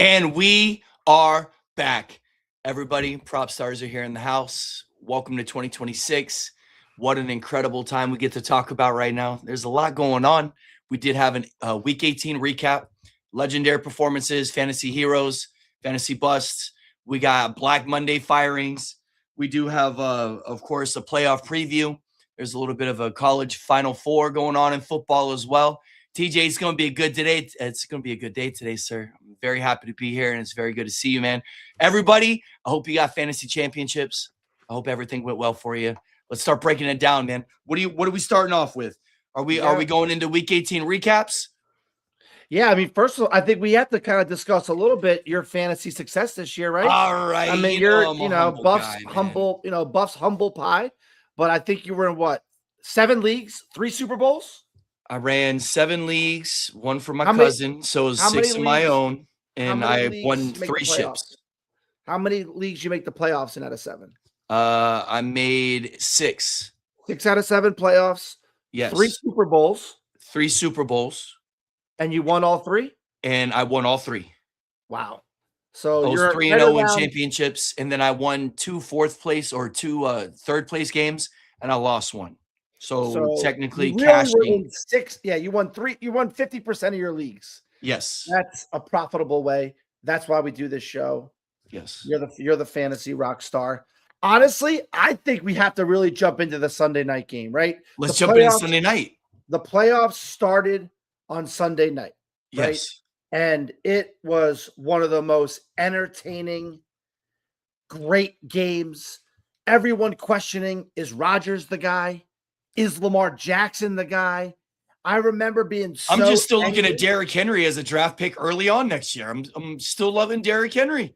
And we are back. Everybody, prop stars are here in the house. Welcome to 2026. What an incredible time we get to talk about right now. There's a lot going on. We did have a week 18 recap, legendary performances, fantasy heroes, fantasy busts. We got Black Monday firings. We do have, of course, a playoff preview. There's a little bit of a college Final Four going on in football as well. TJ, it's going to be a good today. It's going to be a good day today, sir. I'm very happy to be here, and it's very good to see you, man. Everybody, I hope you got fantasy championships. I hope everything went well for you. Let's start breaking it down, man. What are we starting off with? Are we going into week 18 recaps? Yeah, I mean, first of all, I think we have to kind of discuss a little bit your fantasy success this year, right? All right. I mean, Buff's humble pie, but I think you were in what, 7 leagues, 3 Super Bowls? I ran 7 leagues, one for my cousin, so it was 6 of my own, and I won 3 ships. How many leagues you make the playoffs in out of 7? I made 6. 6 out of 7 playoffs. Yes. 3 Super Bowls. 3 Super Bowls. And you won all 3? And I won all 3. Wow. So you're 3-0 in championships, and then I won 2 4th place or 2 3rd place games, and I lost 1. So technically, you really cashing 6. Yeah, you won 3. You won 50% of your leagues. Yes, that's a profitable way. That's why we do this show. Yes, you're the fantasy rock star. Honestly, I think we have to really jump into the Sunday night game, right? Let's jump into Sunday night. The playoffs started on Sunday night. Right? Yes, and it was one of the most entertaining, great games. Everyone questioning, is Rodgers the guy? Is Lamar Jackson the guy? I remember being so I'm just still looking at Derrick Henry as a draft pick early on next year. I'm still loving Derrick Henry.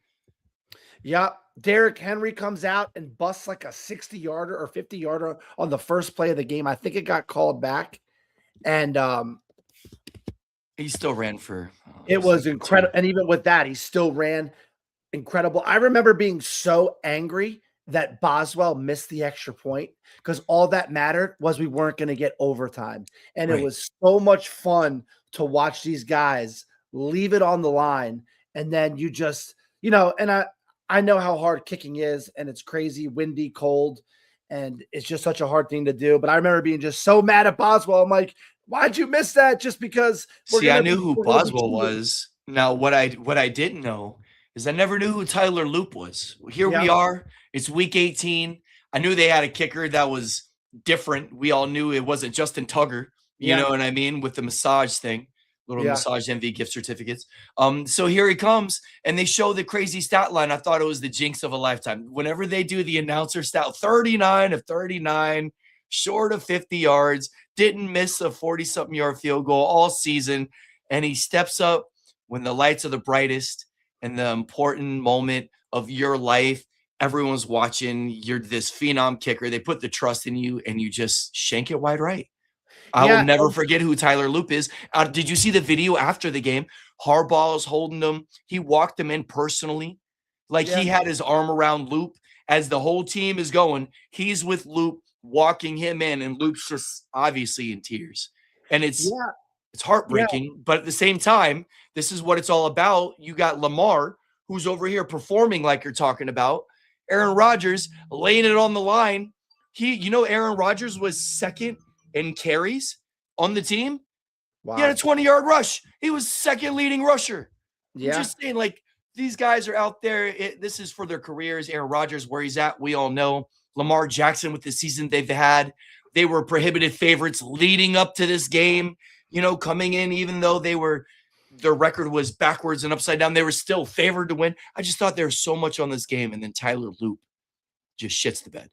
Yeah, Derrick Henry comes out and busts like a 60-yarder or 50-yarder on the first play of the game. I think it got called back. And he still ran for it was incredible. And even with that, he still ran incredible. I remember being so angry that Boswell missed the extra point because all that mattered was we weren't going to get overtime. And It was so much fun to watch these guys leave it on the line. And then you just, and I know how hard kicking is, and it's crazy, windy, cold, and it's just such a hard thing to do. But I remember being just so mad at Boswell. I'm like, why'd you miss that? Just because I knew who Boswell was. Now, what I didn't know is I never knew who Tyler Loop was. Here we are. It's week 18. I knew they had a kicker that was different. We all knew it wasn't Justin Tugger. You know what I mean? With the massage thing, massage MV gift certificates. So here he comes, and they show the crazy stat line. I thought it was the jinx of a lifetime. Whenever they do the announcer stat, 39 of 39, short of 50 yards, didn't miss a 40-something yard field goal all season, and he steps up when the lights are the brightest and the important moment of your life. Everyone's watching. You're this phenom kicker. They put the trust in you, and you just shank it wide right. I will never forget who Tyler Loop is. Did you see the video after the game? Harbaugh's holding him. He walked him in personally. He had his arm around Loop as the whole team is going. He's with Loop, walking him in, and Loop's just obviously in tears. And it's heartbreaking. But at the same time, this is what it's all about. You got Lamar, who's over here performing like you're talking about. Aaron Rodgers laying it on the line. Aaron Rodgers was second in carries on the team. Wow. He had a 20-yard rush. He was second leading rusher. Yeah. I'm just saying, these guys are out there. This is for their careers. Aaron Rodgers, where he's at, we all know. Lamar Jackson, with the season they've had, they were prohibitive favorites leading up to this game. Coming in, even though their record was backwards and upside down, they were still favored to win. I just thought there was so much on this game, and then Tyler Loop just shits the bed.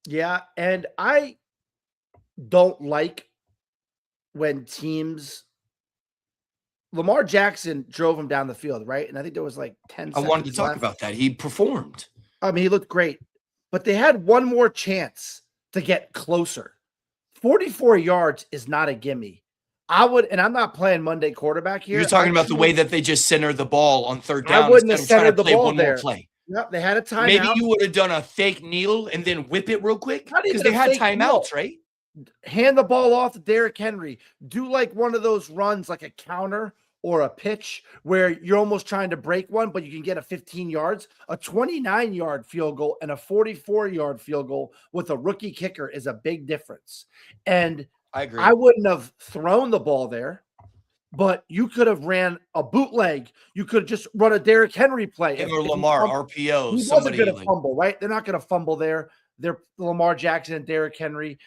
Yeah, and I don't like when teams Lamar Jackson drove him down the field, right? And I think there was 10 seconds. I wanted to talk about that. He performed. I mean, he looked great. But they had one more chance to get closer. 44 yards is not a gimme. And I'm not playing Monday quarterback here. You're talking about the way that they just centered the ball on third down. I wouldn't have centered the ball there. Yep, they had a timeout. Maybe you would have done a fake kneel and then whip it real quick because they had timeouts, right? Hand the ball off to Derrick Henry. Do one of those runs, like a counter or a pitch where you're almost trying to break one, but you can get a 15 yards, a 29-yard field goal and a 44-yard field goal with a rookie kicker is a big difference. And I agree. I wouldn't have thrown the ball there, but you could have ran a bootleg. You could just run a Derrick Henry play. Him or Lamar, RPO, he wasn't going to fumble, right? They're not going to fumble there. They're Lamar Jackson and Derrick Henry.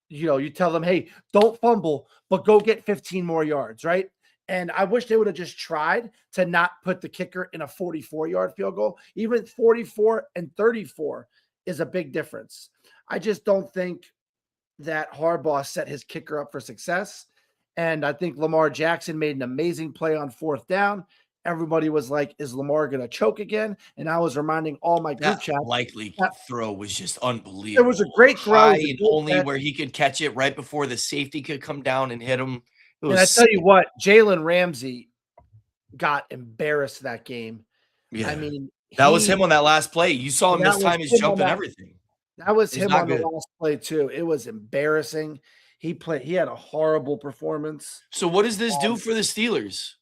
You tell them, hey, don't fumble, but go get 15 more yards, right? And I wish they would have just tried to not put the kicker in a 44-yard field goal. Even 44 and 34 is a big difference. I just don't think that Harbaugh set his kicker up for success. And I think Lamar Jackson made an amazing play on 4th down. Everybody was like, is Lamar going to choke again? And I was reminding all my group chat. Likely throw was just unbelievable. It was a great throw. And only where he could catch it right before the safety could come down and hit him. And I tell you what, Jalen Ramsey got embarrassed that game. Yeah. I mean, that was him on that last play. You saw him this time. He's jumping everything. That was him on the last play too. It was embarrassing. He had a horrible performance. So what does this do for the Steelers?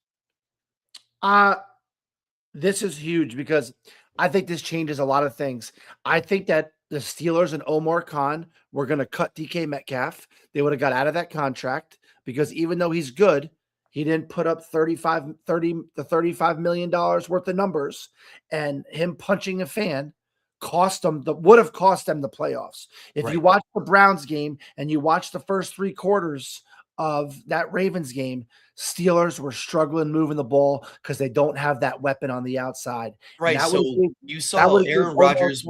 This is huge because I think this changes a lot of things. I think that the Steelers and Omar Khan were going to cut DK Metcalf. They would have got out of that contract because even though he's good, he didn't put up $35 million worth of numbers, and him punching a fan would have cost them the playoffs. If you watch the Browns game and you watch the first 3 quarters of that Ravens game, Steelers were struggling moving the ball because they don't have that weapon on the outside. Right. So you saw Aaron Rodgers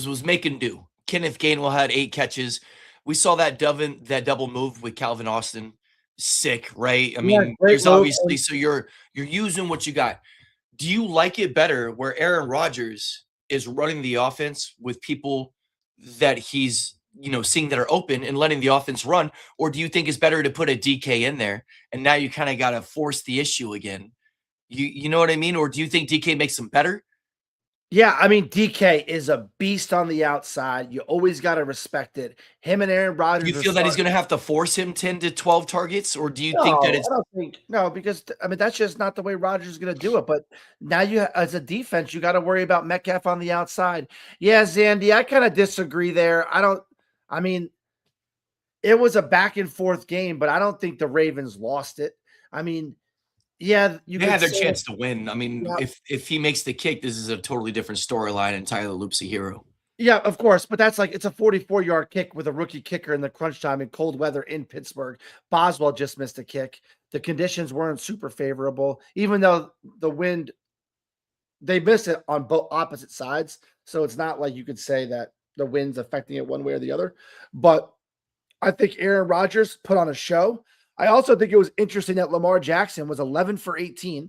was making do. Kenneth Gainwell had 8 catches. We saw that double move with Calvin Austin. Sick, right? I mean, there's obviously, so you're using what you got. Do you like it better where Aaron Rodgers is running the offense with people that he's seeing that are open and letting the offense run? Or do you think it's better to put a DK in there and now you kind of got to force the issue again? You know what I mean? Or do you think DK makes them better? Yeah, I mean, DK is a beast on the outside. You always got to respect it. Him and Aaron Rodgers. Do you feel that he's going to have to force him 10 to 12 targets? Or do you think that it's no, because I mean, that's just not the way Rodgers is going to do it. But now as a defense, you got to worry about Metcalf on the outside. Yeah, Zandy, I kind of disagree there. I mean, it was a back and forth game, but I don't think the Ravens lost it. I mean, yeah, they had their chance to win. I mean, if he makes the kick, this is a totally different storyline, and Tyler Loop's a hero. Yeah, of course, but that's it's a 44-yard kick with a rookie kicker in the crunch time in cold weather in Pittsburgh. Boswell just missed a kick. The conditions weren't super favorable, even though the wind, they missed it on both opposite sides. So it's not like you could say that the wind's affecting it one way or the other. But I think Aaron Rodgers put on a show. I also think it was interesting that Lamar Jackson was 11 for 18,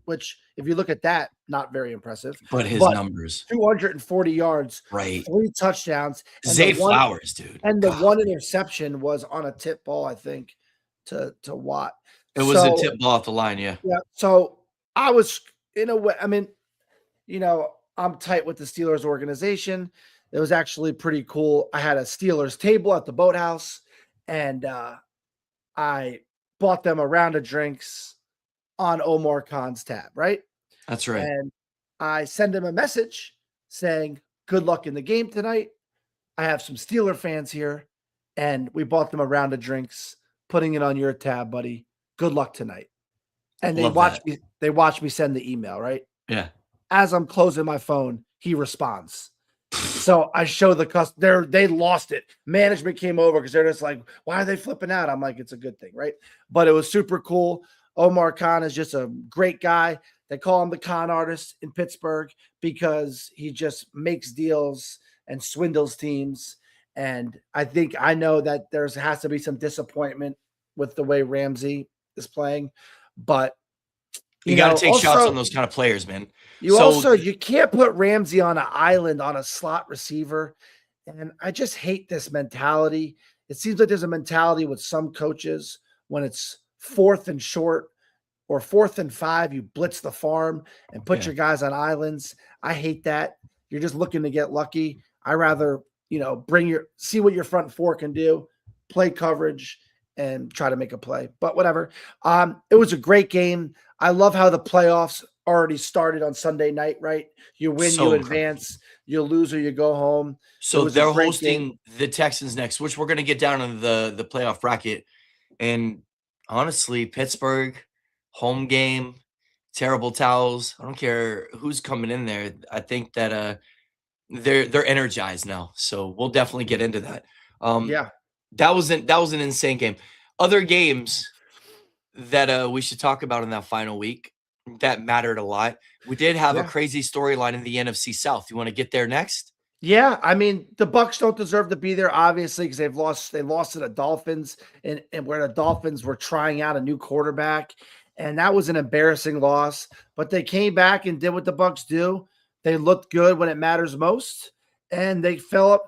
which if you look at that, not very impressive. But his numbers. 240 yards, right? 3 touchdowns. Zay Flowers, dude. And the one interception was on a tip ball, I think, to Watt. It was a tip ball off the line, yeah. Yeah. So I was, in a way, I mean, I'm tight with the Steelers organization. It was actually pretty cool. I had a Steelers table at the boathouse, and I bought them a round of drinks on Omar Khan's tab, right? That's right. And I send him a message saying, good luck in the game tonight. I have some Steeler fans here, and we bought them a round of drinks, putting it on your tab, buddy. Good luck tonight. And they watched me send the email, right? Yeah. As I'm closing my phone, he responds. So I show the customer, they lost it. Management came over because they're just like, why are they flipping out? I'm like, it's a good thing, right? But it was super cool. Omar Khan is just a great guy. They call him the con artist in Pittsburgh because he just makes deals and swindles teams. And I know that has to be some disappointment with the way Ramsey is playing, but you got to take shots on those kind of players, man. You can't put Ramsey on an island on a slot receiver. And I just hate this mentality. It seems like there's a mentality with some coaches when it's 4th and short or 4th and 5, you blitz the farm and put your guys on islands. I hate that. You're just looking to get lucky. I rather, see what your front four can do, play coverage, and try to make a play. But whatever. It was a great game. I love how the playoffs already started on Sunday night, right? You win, you So incredible. advance, you lose or you go home. It So was a they're great game. hosting the Texans next, which we're gonna get down in the playoff bracket. And honestly, Pittsburgh, home game, terrible towels. I don't care who's coming in there. I think that they're energized now. So we'll definitely get into that. Um Yeah. that was an insane game. Other games that we should talk about in that final week that mattered a lot. We did have a Yeah. crazy storyline in the NFC South. You want to get there next? Yeah, I mean, the Bucks don't deserve to be there, obviously, because they lost to the Dolphins, and where the Dolphins were trying out a new quarterback, and that was an embarrassing loss. But they came back and did what the Bucks do. They looked good when it matters most, and they fell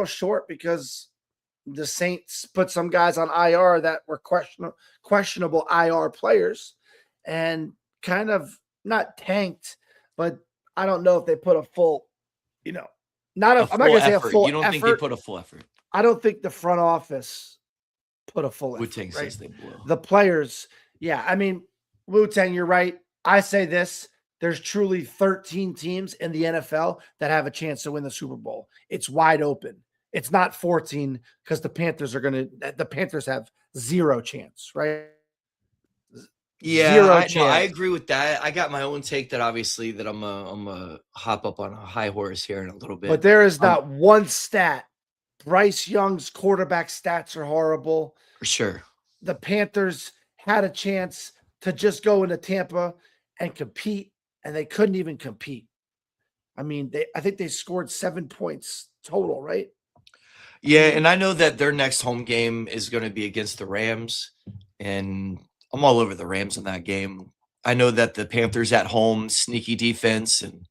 short because the Saints put some guys on IR that were questionable IR players, and kind of not tanked, but I don't know if they put a full, you know, not A a, I'm not full gonna say a effort. full You don't think they effort. put a full effort? I don't think the front office put a full effort, Wu-Tang right? says they blow. The players, yeah. I mean, Wu-Tang, you're right. I say this. There's truly 13 teams in the NFL that have a chance to win the Super Bowl. It's wide open. It's not 14 because the Panthers have zero chance, right? Yeah, Zero I no, I chance. agree with that. I got my own take that obviously that I'm a hop up on a high horse here in a little But bit. there is not one stat. Bryce Young's quarterback stats are horrible. For sure. The Panthers had a chance to just go into Tampa and compete, and they couldn't even compete. I mean, I think they scored 7 points total, right? Yeah, and I know that their next home game is going to be against the Rams, and I'm all over the Rams in that game. I know that the Panthers at home, sneaky defense, and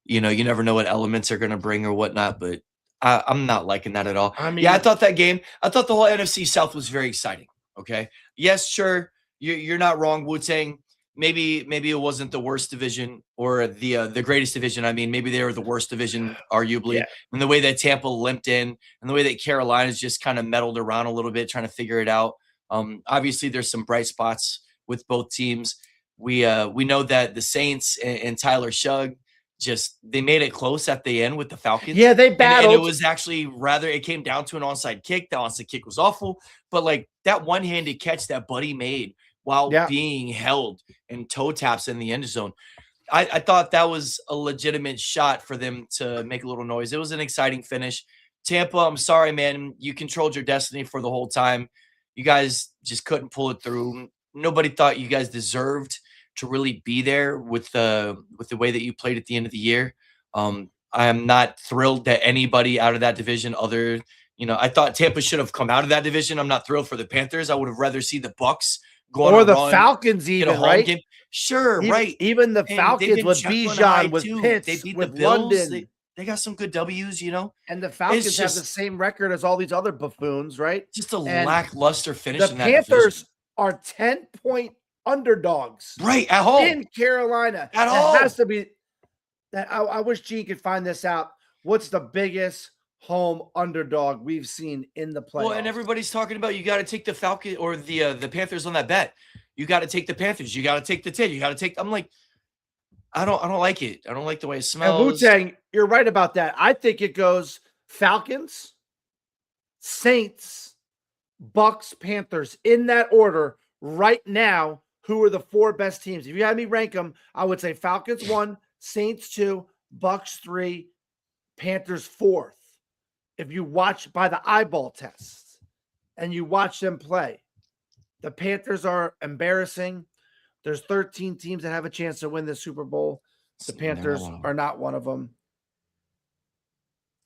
you never know what elements are going to bring or whatnot, but I'm not liking that at all. I Yeah, mean, I thought the whole NFC South was very exciting. Okay. Yes, sure. You're not wrong, Wu-Tang. Maybe it wasn't the worst division or the greatest division. I mean, maybe they were the worst division, yeah. arguably. And the way that Tampa limped in and the way that Carolina's just kind of meddled around a little bit, trying to figure it out. Obviously, there's some bright spots with both teams. We know that the Saints and Tyler Shugg just they made it close at the end with the Falcons. Yeah, they And it battled. was actually it came down to an onside kick. The onside kick was awful, but like that one-handed catch that Buddy made while Yeah. being held and toe taps in the end zone. I thought that was a legitimate shot for them to make a little noise. It was an exciting finish. Tampa, I'm sorry, man. You controlled your destiny for the whole time. You guys just couldn't pull it through. Nobody thought you guys deserved to really be there with the way that you played at the end of the year. I am not thrilled that anybody out of that division I thought Tampa should have come out of that division. I'm not thrilled for the Panthers. I would have rather see the Bucks go on Or a the run, Falcons, get a even, home right? game. Sure, right. Even the And they've Falcons been with chuckling high Bijan, with too. They Pitts, beat the with Bills. London. They got some good W's, And the It's Falcons have the just same record as all these other buffoons, right? just a And lackluster finish the in that division. Panthers are 10-point underdogs Right, at home. in Carolina. At That home. has to be that. I wish Gene could find this out. What's the biggest home underdog we've seen in the playoffs? Well, and everybody's talking about you got to take the Falcon or the Panthers on that bet. You got to take the Panthers. You got to take the 10. You got to take. I'm like, I don't like it. I don't like the way it And smells. Wu-Tang, you're right about that. I think it goes Falcons, Saints, Bucks, Panthers in that order right now. Who are the 4 best teams? If you had me rank them, I would say Falcons 1, Saints 2, Bucks 3, Panthers 4th. If you watch by the eyeball test and you watch them play, the Panthers are embarrassing. There's 13 teams that have a chance to win the Super Bowl. The Panthers are not one of them.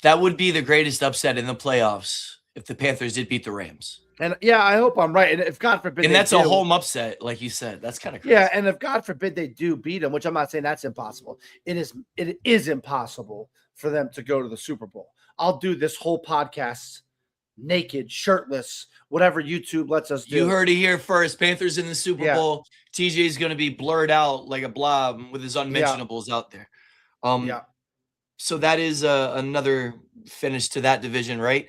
That would be the greatest upset in the playoffs if the Panthers did beat the Rams. And yeah, I hope I'm right. And if God forbid, And that's a home upset, like you said. That's kind of crazy. Yeah, and if God forbid they do beat them, which I'm not saying that's impossible. It is impossible for them to go to the Super Bowl. I'll do this whole podcast naked, shirtless, whatever YouTube lets us do. You heard it here first. Panthers in the Super Bowl. TJ is going to be blurred out like a blob with his unmentionables out there. So that is another finish to that division, right?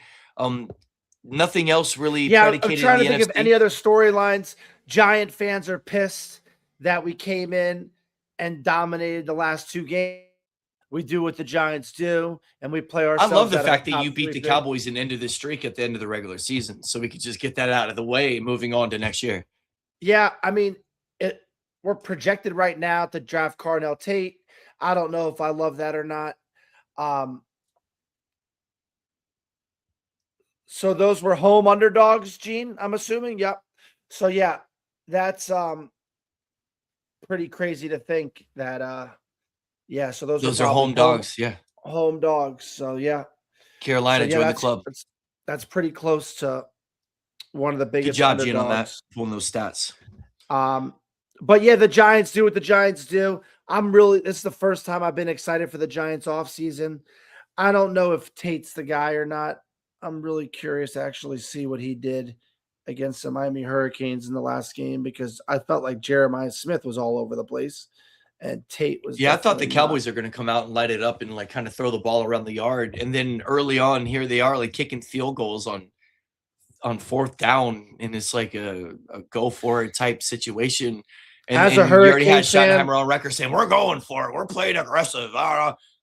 Nothing else really Yeah, I'm predicated trying in to the think of NFC. any other storylines. Giant fans are pissed that we came in and dominated the last 2 games. We do what the Giants do, and we play I love ourselves the out of a fact that you top beat 3 the pick. Cowboys and ended the streak at the end of the regular season, so we could just get that out of the way, moving on to next year. Yeah, I mean, we're projected right now to draft Carnell Tate. I don't know if I love that or not. So those were home underdogs, Gene, I'm assuming. Yep. So yeah, that's pretty crazy to think that yeah, so those are Those are probably home dogs. Yeah. home dogs. So yeah. So Carolina, yeah, join the club. that's pretty close to one of the Good biggest job, Gene, on that, underdogs. pulling those stats. But yeah, the Giants do what the Giants do. This is the first time I've been excited for the Giants offseason. I don't know if Tate's the guy or not. I'm really curious to actually see what he did against the Miami Hurricanes in the last game because I felt like Jeremiah Smith was all over the place and Tate was Yeah, I thought the definitely not. Cowboys are going to come out and light it up and like kind of throw the ball around the yard. And then early on, here they are like kicking field goals on 4th down, and it's like a go for it type situation. As a And you already had Hurricane fan, Schottenheimer on record saying we're going for it, we're playing aggressive.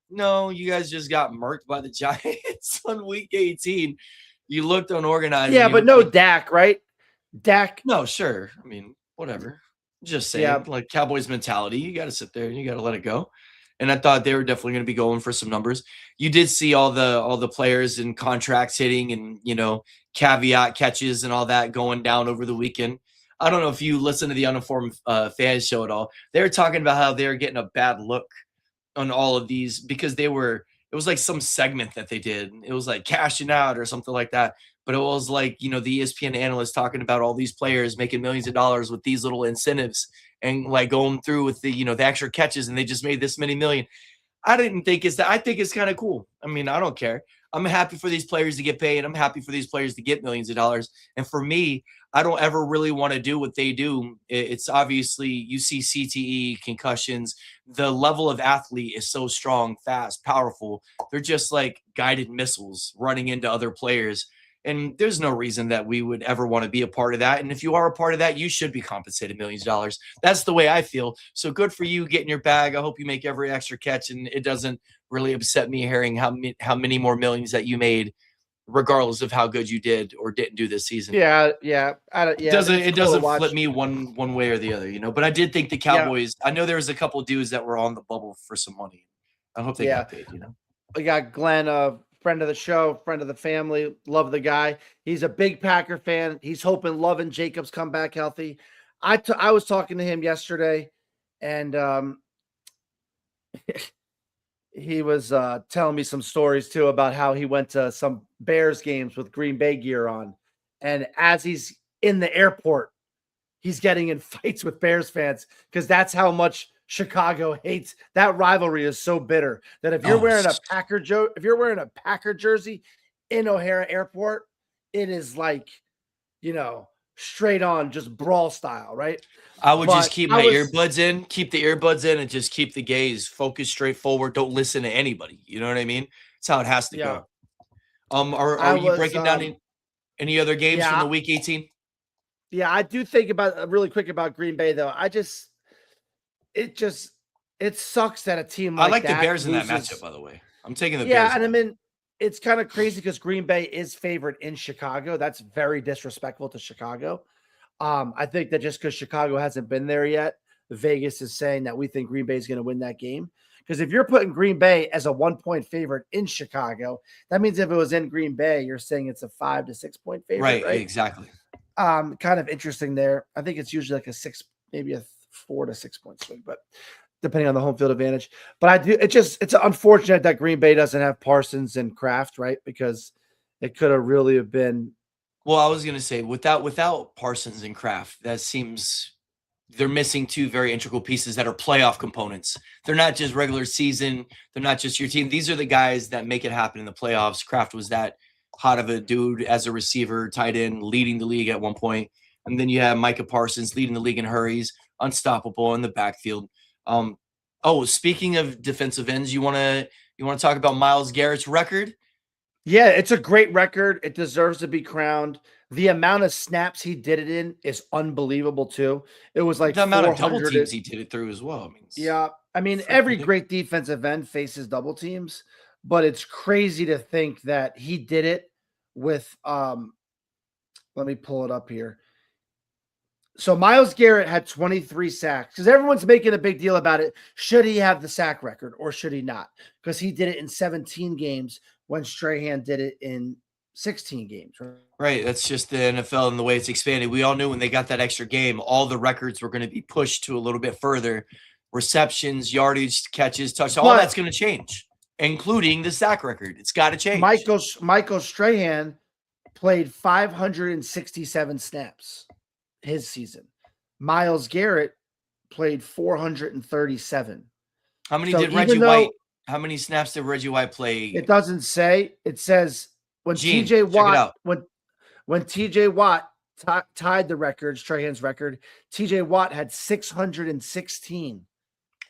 No, you guys just got murked by the Giants on week 18. You looked unorganized. yeah, And you but looked no like, Dak, right? Dak, no, sure. I mean, whatever. Just saying, yeah, like Cowboys mentality. You got to sit there and you got to let it go. And I thought they were definitely going to be going for some numbers. You did see all the players and contracts hitting, and caveat catches and all that going down over the weekend. I don't know if you listen to the Uninformed Fans show at all. They were talking about how they're getting a bad look on all of these because it was like some segment that they did. It was like cashing out or something like that. But it was like, the ESPN analysts talking about all these players making millions of dollars with these little incentives and like going through with the extra catches, and they just made this many million. I didn't think it's that. I think it's kind of cool. I mean, I don't care. I'm happy for these players to get paid. I'm happy for these players to get millions of dollars. And for me, I don't ever really want to do what they do. It's obviously you see CTE, concussions. The level of athlete is so strong, fast, powerful. They're just like guided missiles running into other players. And there's no reason that we would ever want to be a part of that. And if you are a part of that, you should be compensated millions of dollars. That's the way I feel. So good for you getting your bag. I hope you make every extra catch, and it doesn't really upset me hearing how many more millions that you made, regardless of how good you did or didn't do this season. yeah. It doesn't flip me one way or the other. But I did think the Cowboys. I know there was a couple of dudes that were on the bubble for some money. I hope they got paid. We got Glenn, friend of the show, friend of the family. Love the guy. He's a big Packer fan. He's hoping Love and Jacobs come back healthy. I was talking to him yesterday, and he was telling me some stories too about how he went to some Bears games with Green Bay gear on, and as he's in the airport, he's getting in fights with Bears fans because that's how much Chicago hates. That rivalry is so bitter that if you're wearing a Packer jersey in O'Hara Airport, it is like, straight on just brawl style, right? I would just keep my earbuds in, keep the earbuds in, and just keep the gaze focused straight forward. Don't listen to anybody. You know what I mean? That's how it has to go. Are you breaking down any other games from the week 18? Yeah, I do think about really quick about Green Bay though. It sucks that a team like I like that the Bears loses. in that matchup, by the way. I'm taking the Bears. Yeah, and I mean, it's kind of crazy because Green Bay is favored in Chicago. That's very disrespectful to Chicago. I think that just because Chicago hasn't been there yet, Vegas is saying that we think Green Bay is going to win that game. Because if you're putting Green Bay as a 1-point favorite in Chicago, that means if it was in Green Bay, you're saying it's a 5 to 6 point favorite, right? Exactly. Kind of interesting there. I think it's usually like a 6, maybe a 4 to 6 point swing, but depending on the home field advantage. But it's unfortunate that Green Bay doesn't have Parsons and Kraft, right? Because it could have really have been. Well, I was going to say without Parsons and Kraft, that seems they're missing two very integral pieces that are playoff components. They're not just regular season. They're not just your team. These are the guys that make it happen in the playoffs. Kraft was that hot of a dude as a receiver, tight end, leading the league at one point. And then you have Micah Parsons leading the league in hurries, unstoppable in the backfield. Speaking of defensive ends, you want to talk about Myles Garrett's record? Yeah, it's a great record. It deserves to be crowned. The amount of snaps he did it in is unbelievable too. It was like The amount of double 400. teams he did it through as well. I mean, Yeah, I mean every freaking great defensive end faces double teams, but it's crazy to think that he did it with let me pull it up here. So Myles Garrett had 23 sacks because everyone's making a big deal about it. Should he have the sack record or should he not? Because he did it in 17 games when Strahan did it in 16 games. right. That's just the NFL and the way it's expanded. We all knew when they got that extra game, all the records were going to be pushed to a little bit further. Receptions, yardage, catches, touchdowns, all that's going to change, including the sack record. It's got to change. Michael Strahan played 567 snaps his season. Myles Garrett played 437. How many did Reggie White? How many snaps did Reggie White play? It doesn't say. It says when TJ Watt when TJ Watt tied the record, Strahan's record, TJ Watt had 616.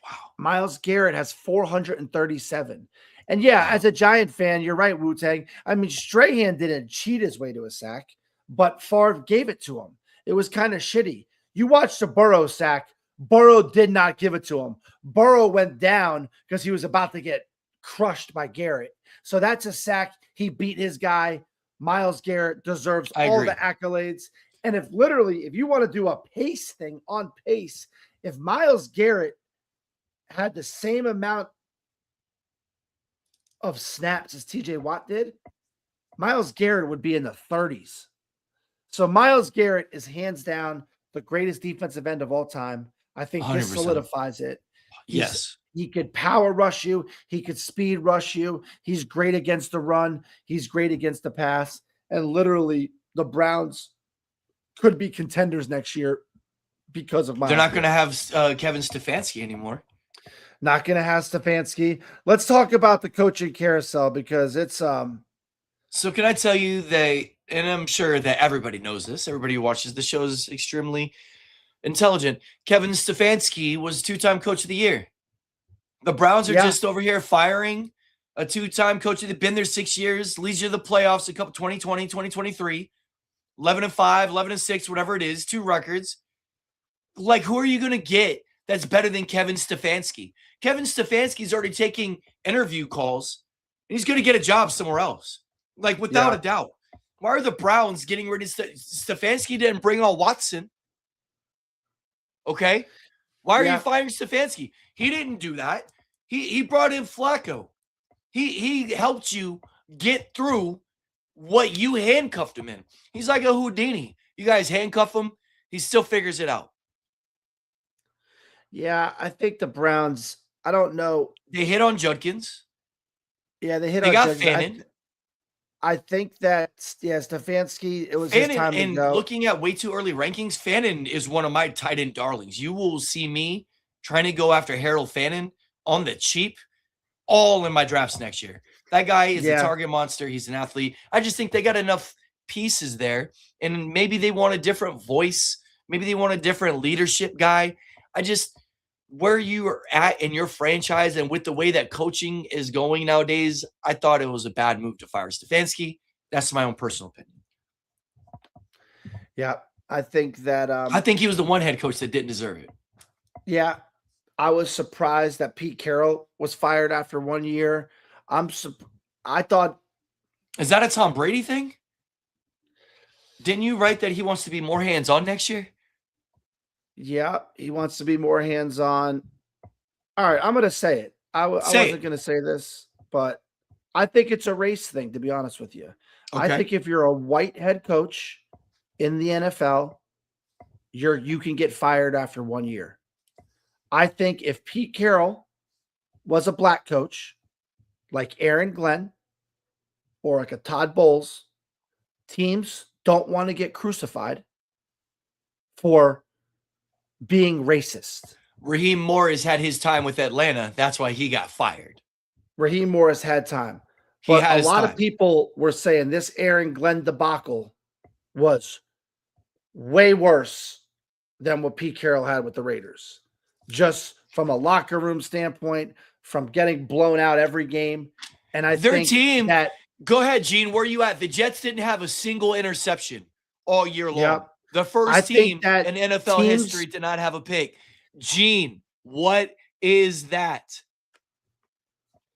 Wow. Myles Garrett has 437. And yeah, as a Giant fan, you're right, Wu-Tang. I mean, Strahan didn't cheat his way to a sack, but Favre gave it to him. It was kind of shitty. You watched the Burrow sack. Burrow did not give it to him. Burrow went down because he was about to get crushed by Garrett. So that's a sack. He beat his guy. Myles Garrett deserves all the accolades. And if you want to do a pace thing on pace, if Myles Garrett had the same amount of snaps as TJ Watt did, Myles Garrett would be in the 30s. So Myles Garrett is hands down the greatest defensive end of all time. I think 100%. This solidifies it. Yes. He could power rush you. He could speed rush you. He's great against the run. He's great against the pass. And literally, the Browns could be contenders next year because of Myles They're not going to have Kevin Stefanski anymore. Not going to have Stefanski. Let's talk about the coaching carousel because it's So can I tell you and I'm sure that everybody knows this. Everybody who watches the show is extremely intelligent. Kevin Stefanski was two-time coach of the year. The Browns are just over here firing a two-time coach. They've been there 6 years, leads you to the playoffs a couple 2020, 2023, 11-5, 11-6, whatever it is, 2 records. Like, who are you going to get that's better than Kevin Stefanski? Kevin Stefanski's already taking interview calls, and he's going to get a job somewhere else. Like, without a doubt. Why are the Browns getting rid of Stefanski? Didn't bring on Watson. Okay? Why are you firing Stefanski? He didn't do that. He brought in Flacco. He helped you get through what you handcuffed him in. He's like a Houdini. You guys handcuff him, he still figures it out. Yeah, I think the Browns, I don't know. They hit on Judkins. Yeah, they got Judkins. Fannin. I think that, Stefanski, it was his time to go. Looking at way too early rankings, Fannin is one of my tight end darlings. You will see me trying to go after Harold Fannin on the cheap all in my drafts next year. That guy is a target monster. He's an athlete. I just think they got enough pieces there, and maybe they want a different voice. Maybe they want a different leadership guy. Where you are at in your franchise and with the way that coaching is going nowadays, I thought it was a bad move to fire Stefanski. That's my own personal opinion. Yeah, I think that I think he was the one head coach that didn't deserve it. Yeah, I was surprised that Pete Carroll was fired after 1 year. I thought, is that a Tom Brady thing? Didn't you write that he wants to be more hands-on next year? Yeah, he wants to be more hands-on. All right, I'm going to say it. I wasn't going to say this, but I think it's a race thing, to be honest with you. Okay. I think if you're a white head coach in the NFL, you can get fired after 1 year. I think if Pete Carroll was a black coach, like Aaron Glenn or like a Todd Bowles, teams don't want to get crucified for being racist. Raheem Morris had his time with Atlanta. That's why he got fired. Raheem Morris had time. But a lot of people were saying this Aaron Glenn debacle was way worse than what Pete Carroll had with the Raiders. Just from a locker room standpoint, from getting blown out every game. And I think that Go ahead, Gene. Where are you at? The Jets didn't have a single interception all year long. Yep. The I first think team that in NFL teams history to not have a pick. Gene, what is that?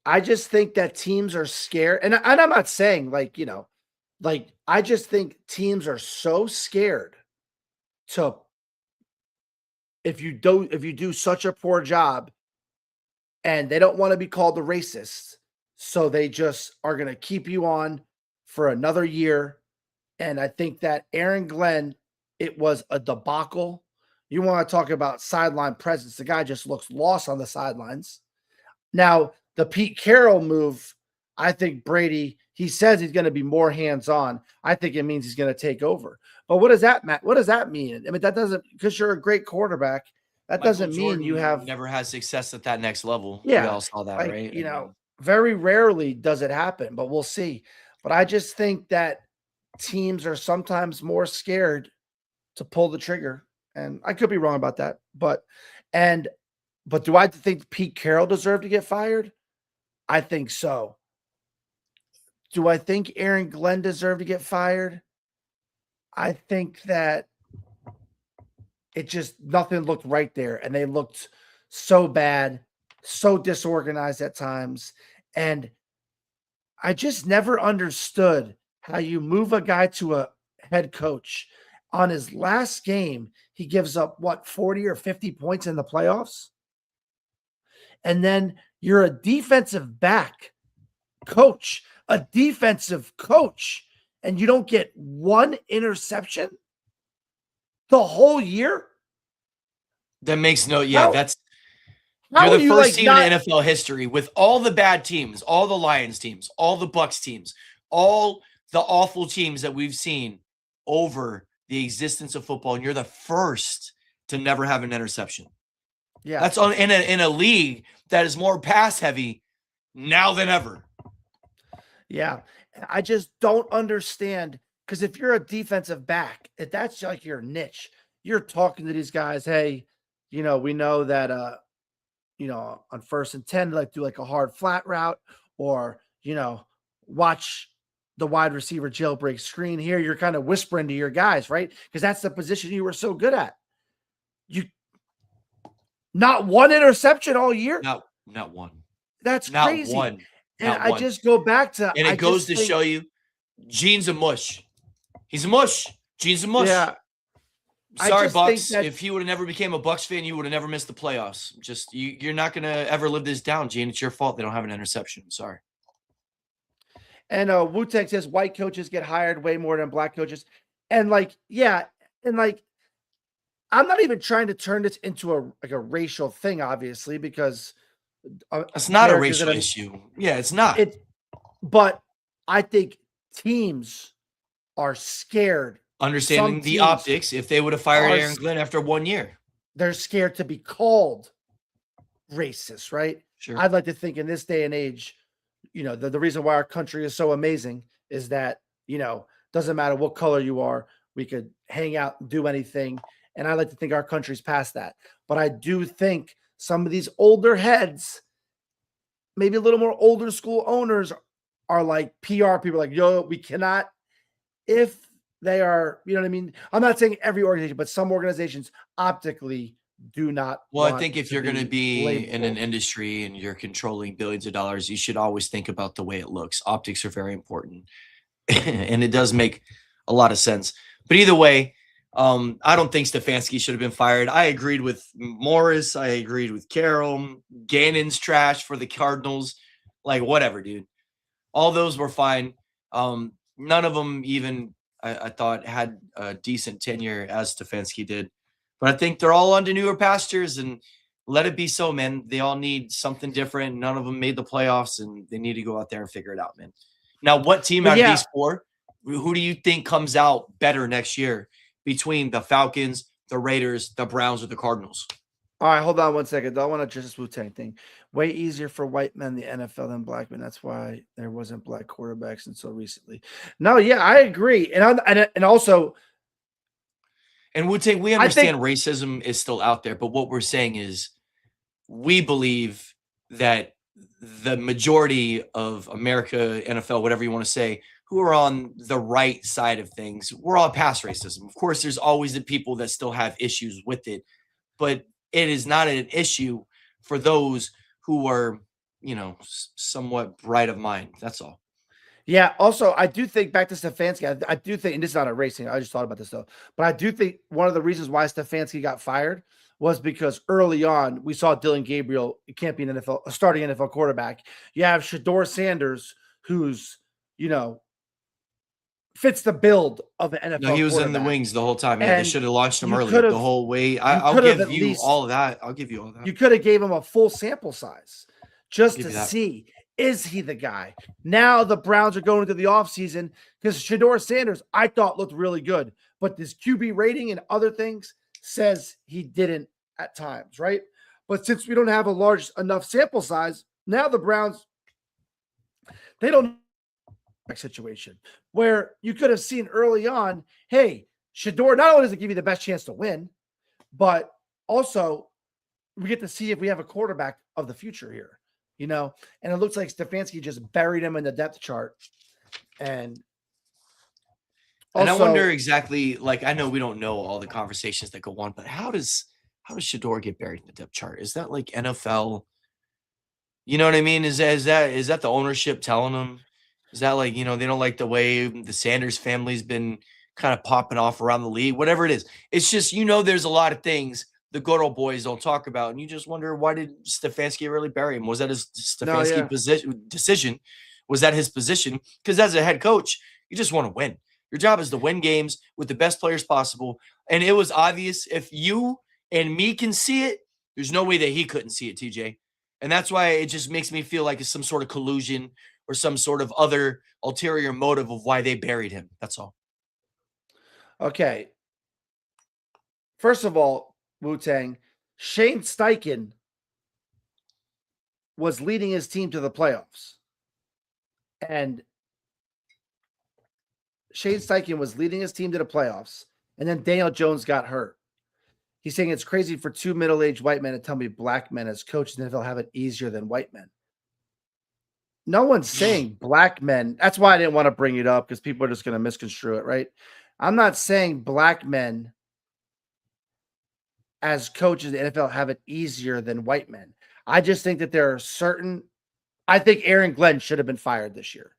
I just think that teams are scared. And I'm not saying I just think teams are so scared to if you do such a poor job and they don't want to be called a racist, so they just are going to keep you on for another year. And I think that Aaron Glenn, it was a debacle. You want to talk about sideline presence? The guy just looks lost on the sidelines. Now, the Pete Carroll move, I think Brady, he says he's going to be more hands-on. I think it means he's going to take over. But what does that mean? I mean, that doesn't, because you're a great quarterback, that Michael doesn't mean you Jordan have, never had success at that next level. We yeah, all saw that, like, right? I mean, very rarely does it happen, but we'll see. But I just think that teams are sometimes more scared to pull the trigger. And I could be wrong about that. But do I think Pete Carroll deserved to get fired? I think so. Do I think Aaron Glenn deserved to get fired? I think that it just nothing looked right there, and they looked so bad, so disorganized at times. And I just never understood how you move a guy to a head coach. On his last game, he gives up 40 or 50 points in the playoffs. And then you're a defensive back coach, and you don't get one interception the whole year? that makes no, How you're the are you first team in not NFL history with all the bad teams, all the Lions teams, all the Bucks teams, all the awful teams that we've seen over the existence of football, and you're the first to never have an interception. Yeah. That's on in a league that is more pass heavy now than ever. Yeah. I just don't understand, because if you're a defensive back, if that's like your niche, you're talking to these guys, hey, we know that on 1st and 10, like do like a hard flat route, or watch the wide receiver jailbreak screen here. You're kind of whispering to your guys, right? Because that's the position you were so good at. You not one interception all year. Not one. That's Not crazy. one. And Not I one. just go back to, And it goes to show you, Gene's a mush. He's a mush. Gene's a mush. Yeah. Sorry, Bucks. If he would have never became a Bucks fan, you would have never missed the playoffs. Just you're not gonna ever live this down, Gene. It's your fault they don't have an interception. Sorry. And Wu-Tang says white coaches get hired way more than black coaches. And I'm not even trying to turn this into a racial thing, obviously, because it's not a racial issue. Yeah, it's not. But I think teams are scared. Understanding the optics, if they would have fired Aaron Glenn after 1 year. They're scared to be called racist, right? Sure. I'd like to think in this day and age, the reason why our country is so amazing is that, doesn't matter what color you are, we could hang out and do anything. And I like to think our country's past that. But I do think some of these older heads, maybe a little more older school owners, are like PR people, like, yo, we cannot, if they are, you know what I mean? I'm not saying every organization, but some organizations optically do not. Well, I think if you're going to be in an industry and you're controlling billions of dollars, you should always think about the way it looks. Optics are very important. And it does make a lot of sense. But either way, I don't think Stefanski should have been fired. I agreed with Morris. I agreed with Carroll. Gannon's trash for the Cardinals. Like, whatever, dude. All those were fine. None of them even, I thought, had a decent tenure as Stefanski did. But I think they're all on to newer pastures, and let it be so, man. They all need something different. None of them made the playoffs, and they need to go out there and figure it out, man. Now, what team out of these four, who do you think comes out better next year between the Falcons, the Raiders, the Browns, or the Cardinals? All right, hold on 1 second. I want to just this Wu-Tang thing. Way easier for white men in the NFL than black men. That's why there wasn't black quarterbacks until recently. No, yeah, I agree. And also, and Wu-Tang, we understand racism is still out there, but what we're saying is we believe that the majority of America, NFL, whatever you want to say, who are on the right side of things, we're all past racism. Of course, there's always the people that still have issues with it, but it is not an issue for those who are, somewhat bright of mind. That's all. Yeah. Also, I do think back to Stefanski. I do think, and this is not a racing. I just thought about this though, but I do think one of the reasons why Stefanski got fired was because early on we saw Dylan Gabriel. It can't be an a starting NFL quarterback. You have Shador Sanders, who's fits the build of an NFL. No, he was in the wings the whole time. Yeah, they should have launched him early the whole way. I'll give you all of that. I'll give you all that. You could have gave him a full sample size just to see, is he the guy? Now the Browns are going into the offseason because Shador Sanders, I thought, looked really good. But this QB rating and other things says he didn't at times, right? But since we don't have a large enough sample size, now the Browns, they don't situation where you could have seen early on, hey, Shador not only does it give you the best chance to win, but also we get to see if we have a quarterback of the future here, and it looks like Stefanski just buried him in the depth chart. And I wonder exactly, I know we don't know all the conversations that go on, but how does Shador get buried in the depth chart? Is that like NFL? You know what I mean? Is that the ownership telling them? Is that they don't like the way the Sanders family's been kind of popping off around the league? Whatever it is. It's just, there's a lot of things the good old boys don't talk about. And you just wonder, why did Stefanski really bury him? Was that his Stefanski decision? Was that his position? Because as a head coach, you just want to win. Your job is to win games with the best players possible. And it was obvious. If you and me can see it, there's no way that he couldn't see it, TJ. And that's why it just makes me feel like it's some sort of collusion or some sort of other ulterior motive of why they buried him. That's all. Okay. First of all, Wu-Tang, Shane Steichen was leading his team to the playoffs. And Shane Steichen was leading his team to the playoffs. And then Daniel Jones got hurt. He's saying it's crazy for two middle-aged white men to tell me black men as coaches in the NFL have it easier than white men. No one's saying black men. That's why I didn't want to bring it up, because people are just going to misconstrue it, right? I'm not saying black men as coaches in the NFL have it easier than white men. I just think that there are certain – I think Aaron Glenn should have been fired this year.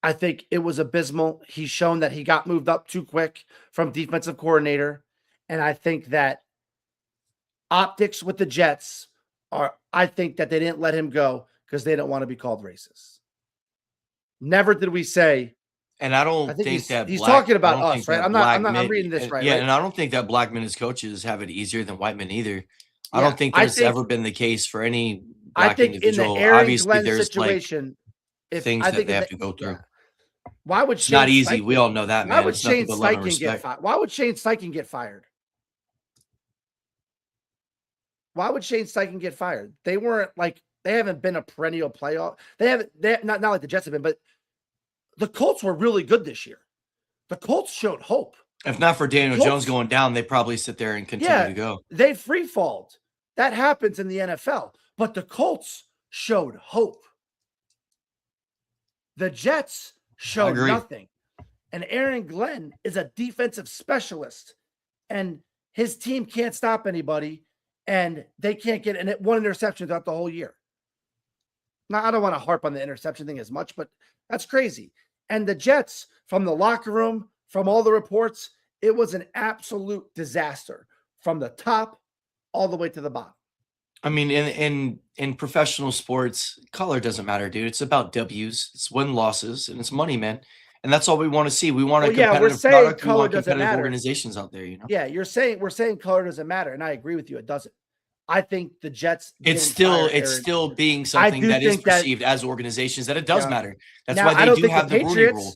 I think it was abysmal. He's shown that he got moved up too quick from defensive coordinator. And I think that optics with the Jets are – I think that they didn't let him go because they don't want to be called racist. Never did we say – and I don't think that he's talking about us, right? I'm reading this right. Yeah, right? And I don't think that black men as coaches have it easier than white men either. I don't think there's ever been the case for any black individual. In the Aaron Obviously, Glenn there's situation, things that they have to go through. Why would it's not easy? We all know that, man. Why would Shane Steichen get fired? Why would Shane Steichen get fired? Why would Shane Steichen get fired? They weren't they haven't been a perennial playoff. They haven't. Not like the Jets have been, but the Colts were really good this year. The Colts showed hope. If not for Daniel Jones going down, they probably sit there and continue to go. They free-falled. That happens in the NFL. But the Colts showed hope. The Jets showed nothing. And Aaron Glenn is a defensive specialist. And his team can't stop anybody. And they can't get one interception throughout the whole year. Now, I don't want to harp on the interception thing as much, but that's crazy. And the Jets, from the locker room, from all the reports, it was an absolute disaster from the top all the way to the bottom. I mean, in professional sports, color doesn't matter, dude. It's about W's, it's win losses, and it's money, man. And that's all we want to see. We want a competitive product. We want competitive organizations out there, Yeah, we're saying color doesn't matter, and I agree with you. It doesn't. I think the Jets. It's still being something that is perceived as organizations that it does matter. That's why they do have the Rooney Rule.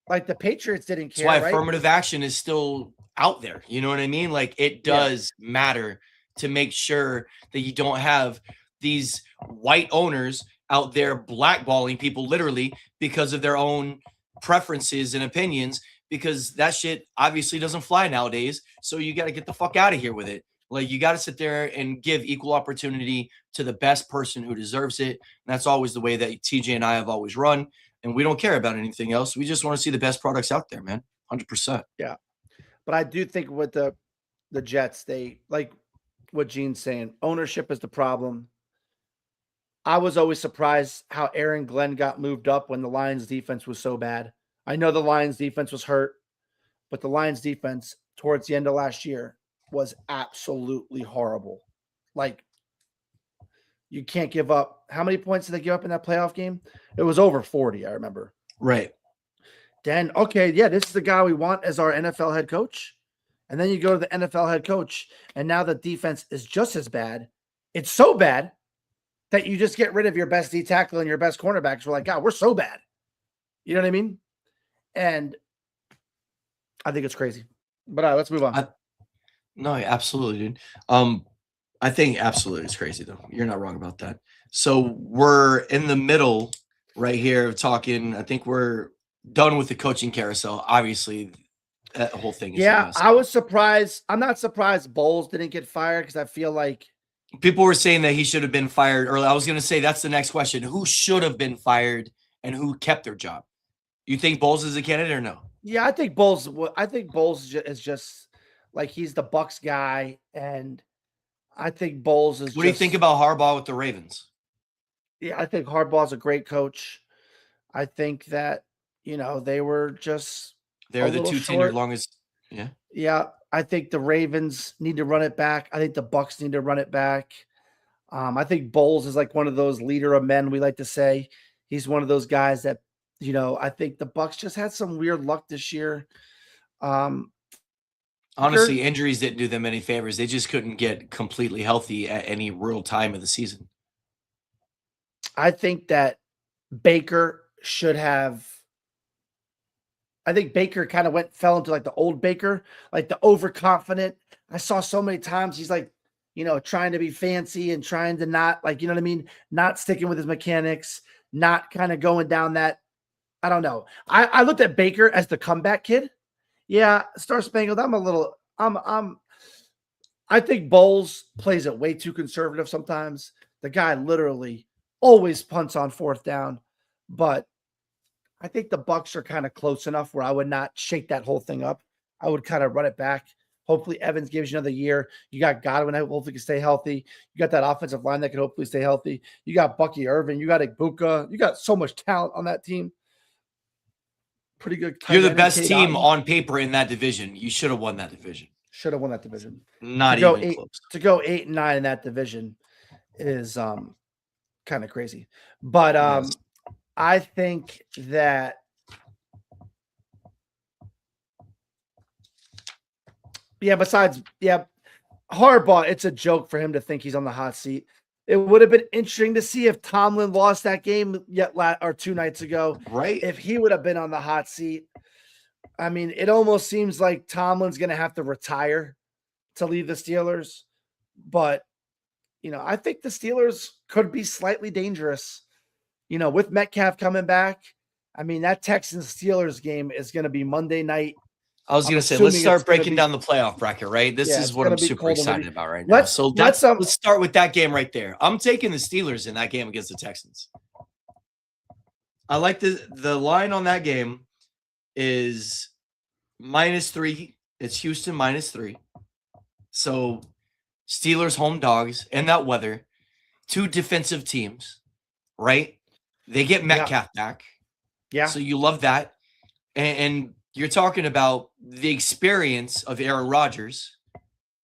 Like the Patriots didn't care. That's why affirmative action is still out there. You know what I mean? Like it does matter to make sure that you don't have these white owners out there blackballing people literally because of their own preferences and opinions, because that shit obviously doesn't fly nowadays. So you got to get the fuck out of here with it. Like, you got to sit there and give equal opportunity to the best person who deserves it. And that's always the way that TJ and I have always run. And we don't care about anything else. We just want to see the best products out there, man. 100%. Yeah. But I do think with the Jets, they like what Gene's saying. Ownership is the problem. I was always surprised how Aaron Glenn got moved up when the Lions defense was so bad. I know the Lions defense was hurt, but the Lions defense towards the end of last year was absolutely horrible. Like, you can't give up. How many points did they give up in that playoff game? It was over 40, I remember. Right. Then, okay, yeah, this is the guy we want as our NFL head coach. And then you go to the NFL head coach, and now the defense is just as bad. It's so bad that you just get rid of your best D tackle and your best cornerbacks. We're like, God, we're so bad. You know what I mean? And I think it's crazy. But let's move on. No, absolutely, dude. I think absolutely it's crazy, though. You're not wrong about that. So we're in the middle right here of talking. I think we're done with the coaching carousel. Obviously, that whole thing is I was surprised. I'm not surprised Bowles didn't get fired because I feel like people were saying that he should have been fired early. I was going to say that's the next question. Who should have been fired and who kept their job? You think Bowles is a candidate or no? Yeah, I think Bowles is just like he's the Bucks guy, and I think Bowles is. What do you think about Harbaugh with the Ravens? Yeah, I think Harbaugh's a great coach. I think that they were just they're the two tenured longest. Yeah. Yeah, I think the Ravens need to run it back. I think the Bucks need to run it back. I think Bowles is like one of those leader of men, we like to say. He's one of those guys that, I think the Bucks just had some weird luck this year. Honestly, injuries didn't do them any favors. They just couldn't get completely healthy at any real time of the season. I think that Baker should have. I think Baker kind of fell into like the old Baker, like the overconfident. I saw so many times he's like, trying to be fancy and trying to not like, what I mean? Not sticking with his mechanics, not kind of going down that. I don't know. I looked at Baker as the comeback kid. Yeah, Star Spangled. I think Bowles plays it way too conservative sometimes. The guy literally always punts on fourth down, but I think the Bucks are kind of close enough where I would not shake that whole thing up. I would kind of run it back. Hopefully Evans gives you another year. You got Godwin that hopefully can stay healthy. You got that offensive line that can hopefully stay healthy. You got Bucky Irvin. You got Igbuka. You got so much talent on that team. Pretty good. You're the best team on paper in that division. You should have won that division. Should have won that division. Not even close. To go 8-9 in that division is kind of crazy. But yes. I think that Harbaugh, it's a joke for him to think he's on the hot seat. It would have been interesting to see if Tomlin lost that game or 2 nights ago. Right. If he would have been on the hot seat. I mean, it almost seems like Tomlin's going to have to retire to leave the Steelers. But, I think the Steelers could be slightly dangerous. With Metcalf coming back. I mean, that Texans-Steelers game is going to be Monday night. I was going to say, let's start breaking down the playoff bracket, right? This is what I'm super excited about right now. Let's start with that game right there. I'm taking the Steelers in that game against the Texans. I like the line on that game is -3. It's Houston -3. So Steelers home dogs in that weather. 2 defensive teams, right? They get Metcalf back. Yeah. So you love that. And you're talking about the experience of Aaron Rodgers,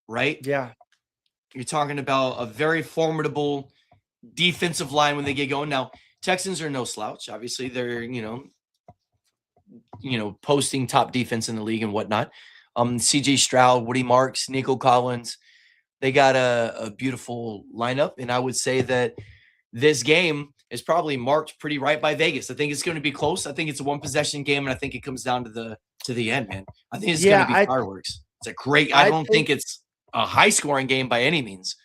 right? Yeah. You're talking about a very formidable defensive line when they get going. Now, Texans are no slouch. Obviously, they're, posting top defense in the league and whatnot. CJ Stroud, Woody Marks, Nico Collins. They got a beautiful lineup. And I would say that this game is probably marked pretty right by Vegas. I think it's going to be close. I think it's a 1-possession game, and I think it comes down to the end, man. I think it's going to be fireworks. It's a great. I don't think it's a high-scoring game by any means.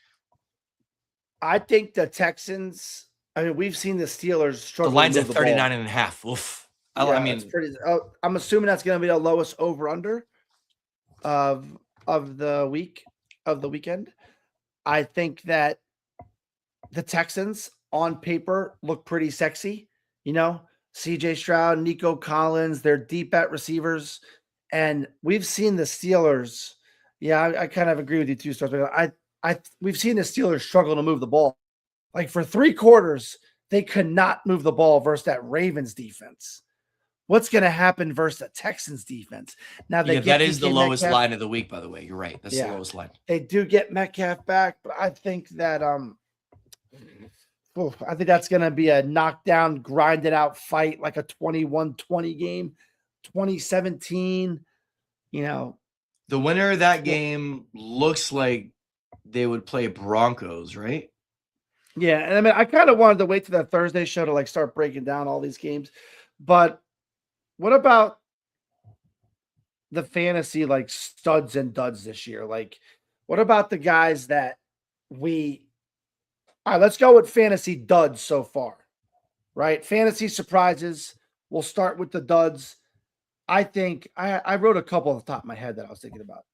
I think the Texans. I mean, we've seen the Steelers struggle. The line's at 39.5. Oof. Yeah, I mean, pretty. I'm assuming that's going to be the lowest over/under of the week. of the weekend. I think that the Texans on paper look pretty sexy. You know, CJ Stroud, Nico Collins, they're deep at receivers. And we've seen the Steelers. Yeah, I kind of agree with you too, Stars. We've seen the Steelers struggle to move the ball. Like for 3 quarters, they could not move the ball versus that Ravens defense. What's going to happen versus the Texans defense? Now they Yeah, get that is the DK lowest Metcalf. line of the week, by the way. You're right. That's the Yeah, lowest line. they do get Metcalf back, but I think that I think that's going to be a knockdown, grinded out fight, like a 21-20 game, 2017. You know, The winner of that game looks like they would play Broncos, right? yeah. And I mean, I kind of wanted to wait to that Thursday show to like start breaking down all these games. But what about the fantasy like studs and duds this year? Like, what about the guys that we all right, let's go with fantasy duds so far, right? Fantasy surprises. We'll start with the duds. I think I wrote a couple off the top of my head that I was thinking about.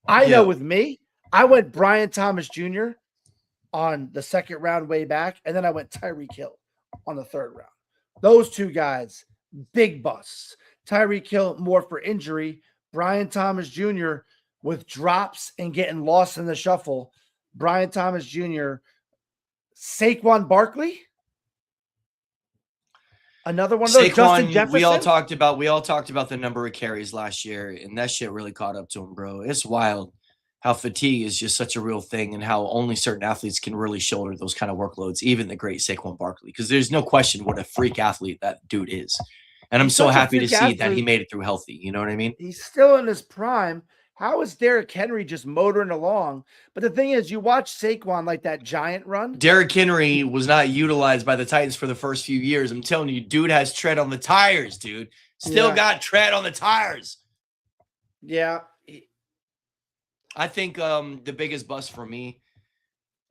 I know with me, I went Brian Thomas Jr. on the second round way back, and then I went Tyreek Hill on the third round. Those two guys, big busts. Tyreek Hill more for injury. Brian Thomas Jr. with drops and getting lost in the shuffle. Brian Thomas Jr. Saquon Barkley, another one of those. Saquon, Justin Jefferson. we all talked about the number of carries last year, and that shit really caught up to him, bro. It's wild how fatigue is just such a real thing, and how only certain athletes can really shoulder those kind of workloads. Even the great Saquon Barkley, because there's no question what a freak athlete that dude is, and I'm so happy to see that he made it through healthy. You know what I mean? He's still in his prime. How is Derrick Henry just motoring along? But the thing is, you watch Saquon like that giant run. Derrick Henry was not utilized by the Titans for the first few years. I'm telling you, dude has tread on the tires, dude. Still got tread on the tires. Yeah. I think the biggest bust for me,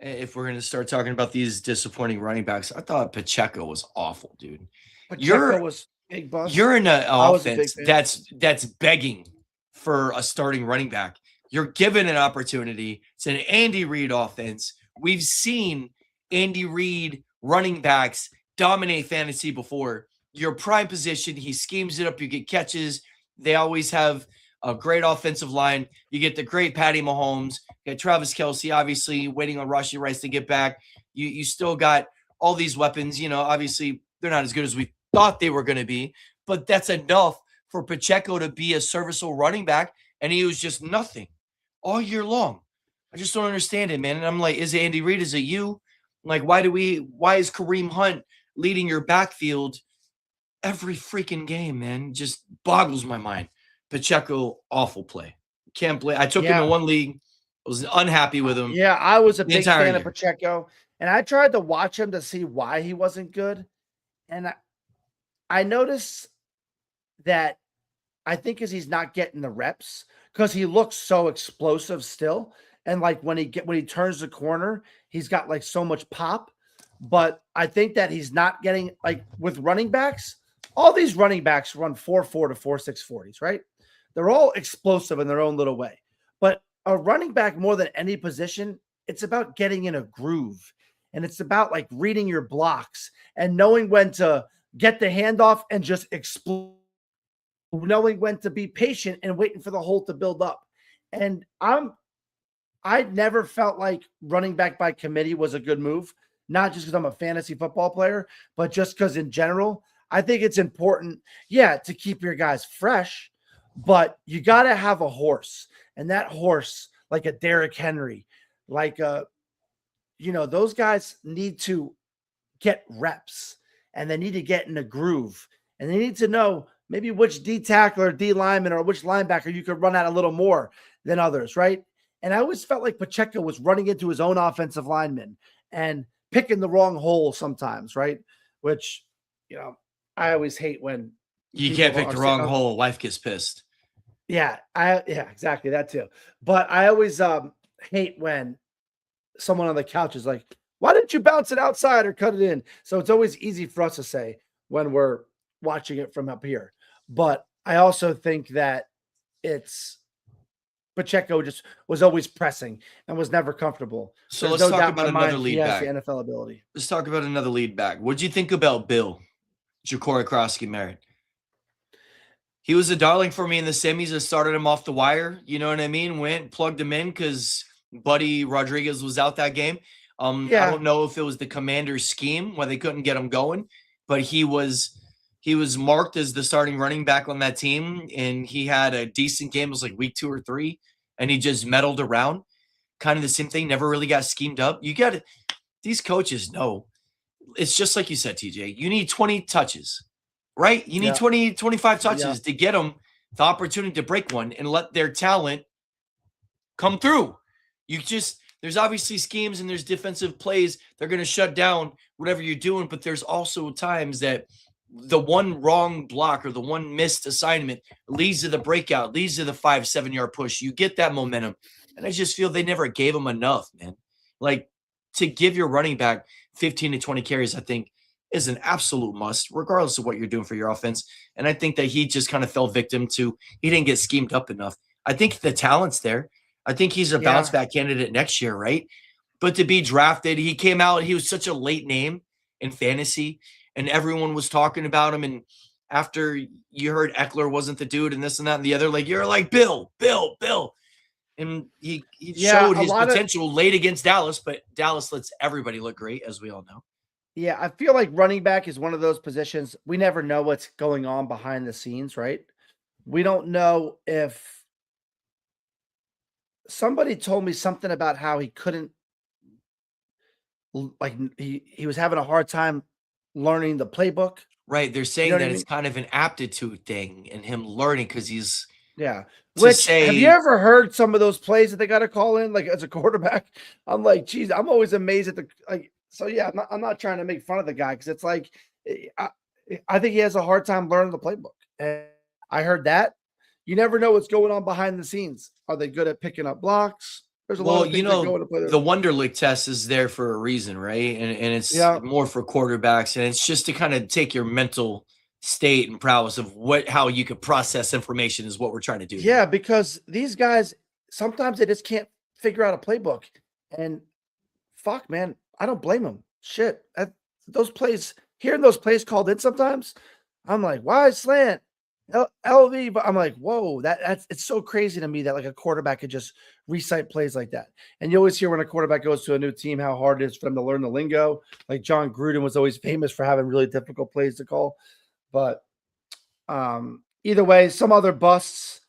if we're going to start talking about these disappointing running backs, I thought Pacheco was awful, dude. Pacheco was big bust. You're in an offense that's begging for a starting running back. You're given an opportunity. It's an Andy Reid offense. We've seen Andy Reid running backs dominate fantasy before. Your prime position, he schemes it up. You get catches. They always have a great offensive line. You get the great Patty Mahomes. You got Travis Kelce, obviously, waiting on Rashee Rice to get back. You still got all these weapons. You know, obviously, they're not as good as we thought they were going to be, but that's enough for Pacheco to be a serviceable running back, and he was just nothing all year long. I just don't understand it, man. And I'm like, is it Andy Reid? Is it you? Like, why is Kareem Hunt leading your backfield every freaking game, man? Just boggles my mind. Pacheco, awful play. Can't play. I took him in one league. I was unhappy with him. Yeah, I was a big fan of Pacheco, and I tried to watch him to see why he wasn't good. And I noticed that I think is he's not getting the reps because he looks so explosive still. And like when he turns the corner, he's got like so much pop. But I think that he's not getting, like with running backs, all these running backs run 4.4 to 4.6 40s, right? They're all explosive in their own little way. But a running back, more than any position, it's about getting in a groove. And it's about like reading your blocks and knowing when to get the handoff and just explode, knowing when to be patient and waiting for the hole to build up. And I never felt like running back by committee was a good move, not just because I'm a fantasy football player, but just because in general, I think it's important, to keep your guys fresh, but you got to have a horse. And that horse, like a Derrick Henry, like those guys need to get reps and they need to get in a groove and they need to know maybe which D tackle or D lineman or which linebacker you could run at a little more than others, right? And I always felt like Pacheco was running into his own offensive lineman and picking the wrong hole sometimes, right? Which, I always hate when you can't pick the wrong hole. Wife gets pissed. Yeah, exactly that too. But I always hate when someone on the couch is like, "Why didn't you bounce it outside or cut it in?" So it's always easy for us to say when we're watching it from up here. But I also think that Pacheco just was always pressing and was never comfortable. So There's let's no talk doubt in about my another mind he lead has the back. NFL ability. Let's talk about another lead back. What'd you think about Bill Ja'Cory Krosky-Merritt? He was a darling for me in the semis. I started him off the wire. You know what I mean? Went, plugged him in because Buddy Rodriguez was out that game. I don't know if it was the Commanders' scheme why they couldn't get him going, but he was marked as the starting running back on that team, and he had a decent game. It was like week 2 or 3, and he just meddled around. Kind of the same thing. Never really got schemed up. You got these coaches know. It's just like you said, TJ. You need 20 touches, right? You need 20, 25 touches to get them the opportunity to break one and let their talent come through. There's obviously schemes and there's defensive plays. They're going to shut down whatever you're doing, but there's also times that the one wrong block or the one missed assignment leads to the breakout, leads to the 5-7 yard push. You get that momentum. And I just feel they never gave him enough, man. Like, to give your running back 15 to 20 carries, I think, is an absolute must, regardless of what you're doing for your offense. And I think that he just kind of fell victim to, he didn't get schemed up enough. I think the talent's there. I think he's a bounce back candidate next year, right? But to be drafted, he came out, he was such a late name in fantasy, and everyone was talking about him. And after you heard Eckler wasn't the dude and this and that and the other, like, you're like, Bill. And he showed his potential late against Dallas, but Dallas lets everybody look great, as we all know. Yeah, I feel like running back is one of those positions. We never know what's going on behind the scenes, right? We don't know if somebody told me something about how he couldn't, like, he was having a hard time learning the playbook. Right. They're saying that it's kind of an aptitude thing and him learning because he's have you ever heard some of those plays that they got to call in, like, as a quarterback? I'm like, geez, I'm always amazed at the like. So yeah, I'm not trying to make fun of the guy because it's like I think he has a hard time learning the playbook. And I heard that. You never know what's going on behind the scenes. Are they good at picking up blocks? There's a lot of things that go into play there. The Wonderlic test is there for a reason, right? And it's more for quarterbacks, and it's just to kind of take your mental state and prowess of how you could process information is what we're trying to do. Yeah, because these guys sometimes they just can't figure out a playbook, and fuck, man, I don't blame them. Shit, those plays, hearing those plays called in sometimes, I'm like, why slant? LV, but I'm like, whoa, that's it's so crazy to me that like a quarterback could just recite plays like that. And you always hear when a quarterback goes to a new team how hard it is for them to learn the lingo. Like John Gruden was always famous for having really difficult plays to call. But either way, some other busts.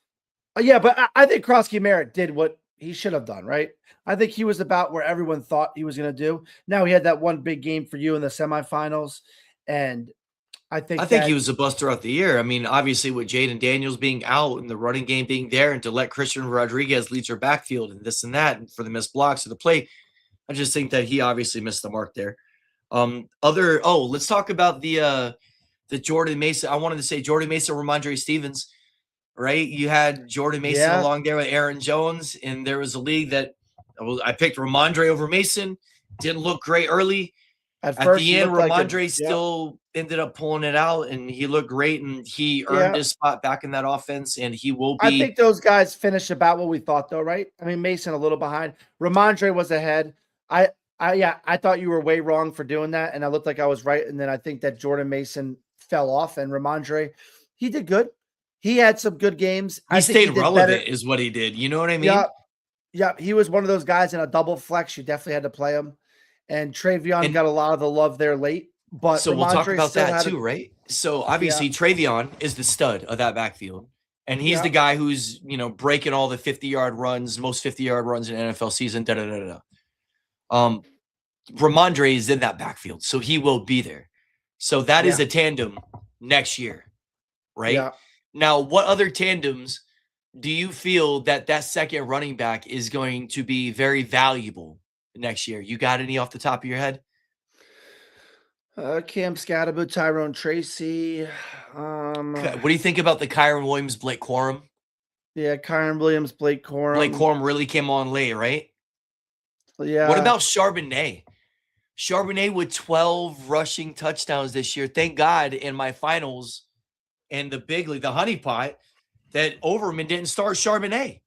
But I think Krosky-Merritt did what he should have done, right? I think he was about where everyone thought he was going to do. Now he had that one big game for you in the semifinals, and I think he was a bust throughout the year. I mean, obviously with Jaden Daniels being out and the running game being there, and to let Christian Rodriguez lead your backfield and this and that, and for the missed blocks of the play, I just think that he obviously missed the mark there. Let's talk about the Jordan Mason. I wanted to say Jordan Mason, Ramondre Stevens, right? You had Jordan Mason along there with Aaron Jones, and there was a league that I picked Ramondre over Mason. Didn't look great early. At the end, Ramondre still ended up pulling it out, and he looked great, and he earned his spot back in that offense, and he will be. I think those guys finished about what we thought, though, right? I mean, Mason a little behind. Ramondre was ahead. I thought you were way wrong for doing that, and I looked like I was right. And then I think that Jordan Mason fell off, and Ramondre, he did good. He had some good games. He stayed relevant, is what he did. You know what I mean? Yeah. He was one of those guys in a double flex. You definitely had to play him. And Travion got a lot of the love there late. But so we'll talk about that too, right? So obviously Travion is the stud of that backfield. And he's the guy who's, breaking all the 50-yard runs, most 50-yard runs in an NFL season, Ramondre is in that backfield, so he will be there. So that is a tandem next year, right? Yeah. Now, what other tandems do you feel that second running back is going to be very valuable next year? You got any off the top of your head? Cam Scattergood, Tyrone Tracy. What do you think about the Kyron Williams, Blake Corum? Yeah, Kyron Williams, Blake Corum. Blake Corum really came on late, right? Yeah. What about Charbonnet? Charbonnet with 12 rushing touchdowns this year. Thank God in my finals and the big league, the honey pot, that Overman didn't start Charbonnet.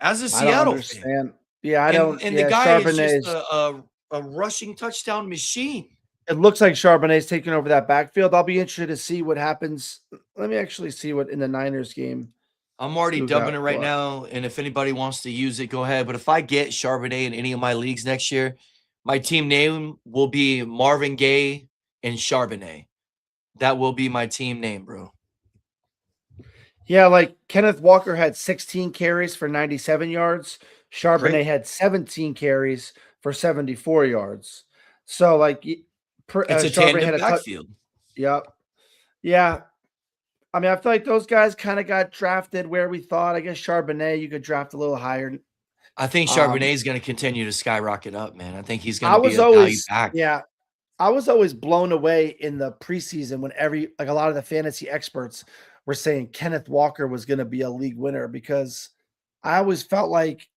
as a I don't Seattle fan. understand. Yeah, I And don't. the Yeah, guy is just Charbonnet's. a rushing touchdown machine. It looks like Charbonnet's taking over that backfield. I'll be interested to see what happens. Let me actually see what in the Niners game. I'm already Who dubbing got it right what? now, and if anybody wants to use it, go ahead. But if I get Charbonnet in any of my leagues next year, my team name will be Marvin Gaye and Charbonnet. That will be my team name, bro. Yeah, like Kenneth Walker had 16 carries for 97 yards. Great. Charbonnet had 17 carries for 74 yards. So, like, It's a Charbonnet tandem had a touch. backfield. Yep. Yeah. I mean, I feel like those guys kind of got drafted where we thought. I guess Charbonnet, you could draft a little higher. I think Um, Charbonnet is going to continue to skyrocket up, man. I think he's going I to be was a value always, back. yeah, I was always blown away in the preseason when like a lot of the fantasy experts were saying Kenneth Walker was going to be a league winner because I always felt like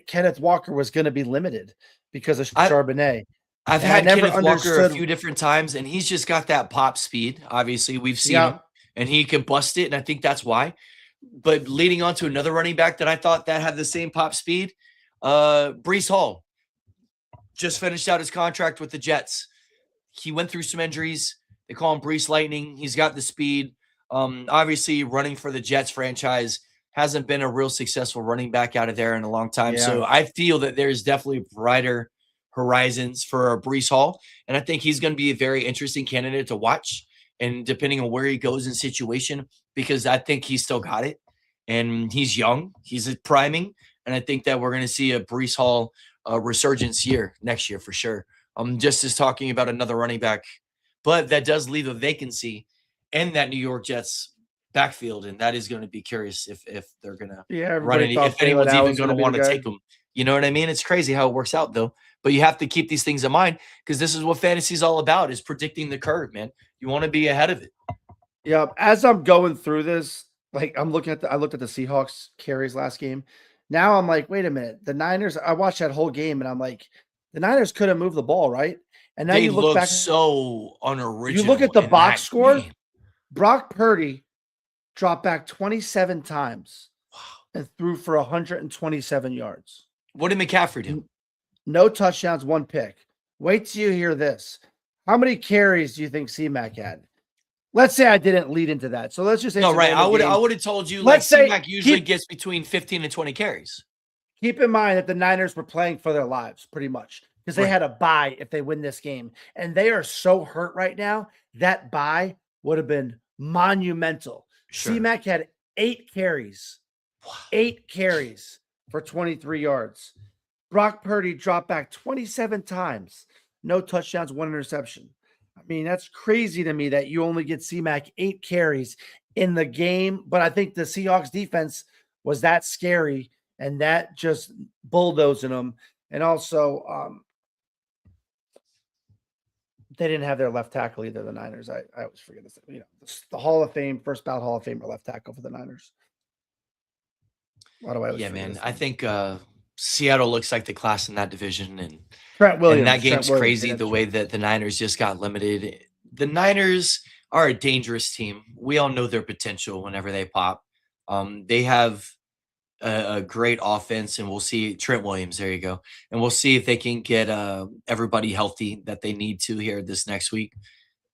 Kenneth Walker was going to be limited because of I Charbonnet. I've And I had never Kenneth Walker a understood. few different times, and he's just got that pop speed. Obviously, we've seen Yeah. him, and he can bust it, and I think that's why. But leading on to another running back that I thought that had the same pop speed, Brees Hall just finished out his contract with the Jets. He went through some injuries. They call him Brees Lightning. He's got the speed. Obviously, running for the Jets franchise hasn't been a real successful running back out of there in a long time. Yeah. So I feel that there's definitely brighter horizons for Brees Hall. And I think he's going to be a very interesting candidate to watch. And depending on where he goes in situation, because I think he's still got it. And he's young, he's priming. And I think that we're going to see a Brees Hall resurgence year next year for sure. Just as talking about another running back, but that does leave a vacancy in that New York Jets backfield, and that is going to be curious if they're going to Yeah. run Everybody any, thought if Balin anyone's Allen even was going going to to be the want to guy. take them. You know what I mean? It's crazy how it works out though. But you have to keep these things in mind because this is what fantasy is all about: is predicting the curve, man. You want to be ahead of it. Yeah. As I'm going through this, like I looked at the Seahawks carries last game. Now I'm like, wait a minute. The Niners, I watched that whole game and I'm like, the Niners couldn't move the ball, right? And now They you look look back, so you look unoriginal at the in box that score. game. Brock Purdy dropped back 27 times Wow. and threw for 127 yards. What did McCaffrey do? No touchdowns, one pick. Wait till you hear this. How many carries do you think C-Mac had? Let's say I didn't lead into that. So let's just say No, it's a right. I random game. would have told you Let's say C-Mac usually gets between 15 and 20 carries. keep in mind that the Niners were playing for their lives pretty much because they had a bye if they win this game. And they are so hurt right now. That bye would have been monumental. Sure. C-Mac had 8 carries. Wow. 8 carries for 23 yards. Brock Purdy dropped back 27 times. No touchdowns, 1 interception. I mean, that's crazy to me that you only get C-Mac 8 carries in the game. But I think the Seahawks defense was that scary and that just bulldozing them. And also, they didn't have their left tackle either, the Niners. I always forget this. You know, the Hall of Fame, first ballot Hall of Famer left tackle for the Niners. Why do I always Yeah, forget man. his I name? think Seattle looks like the class in that division, and Trent Williams. and that Trent game's Williams. crazy the way that the Niners just got limited. The Niners are a dangerous team. We all know their potential whenever they pop. They have a great offense, and we'll see Trent Williams. There you go, and we'll see if they can get everybody healthy that they need to here this next week.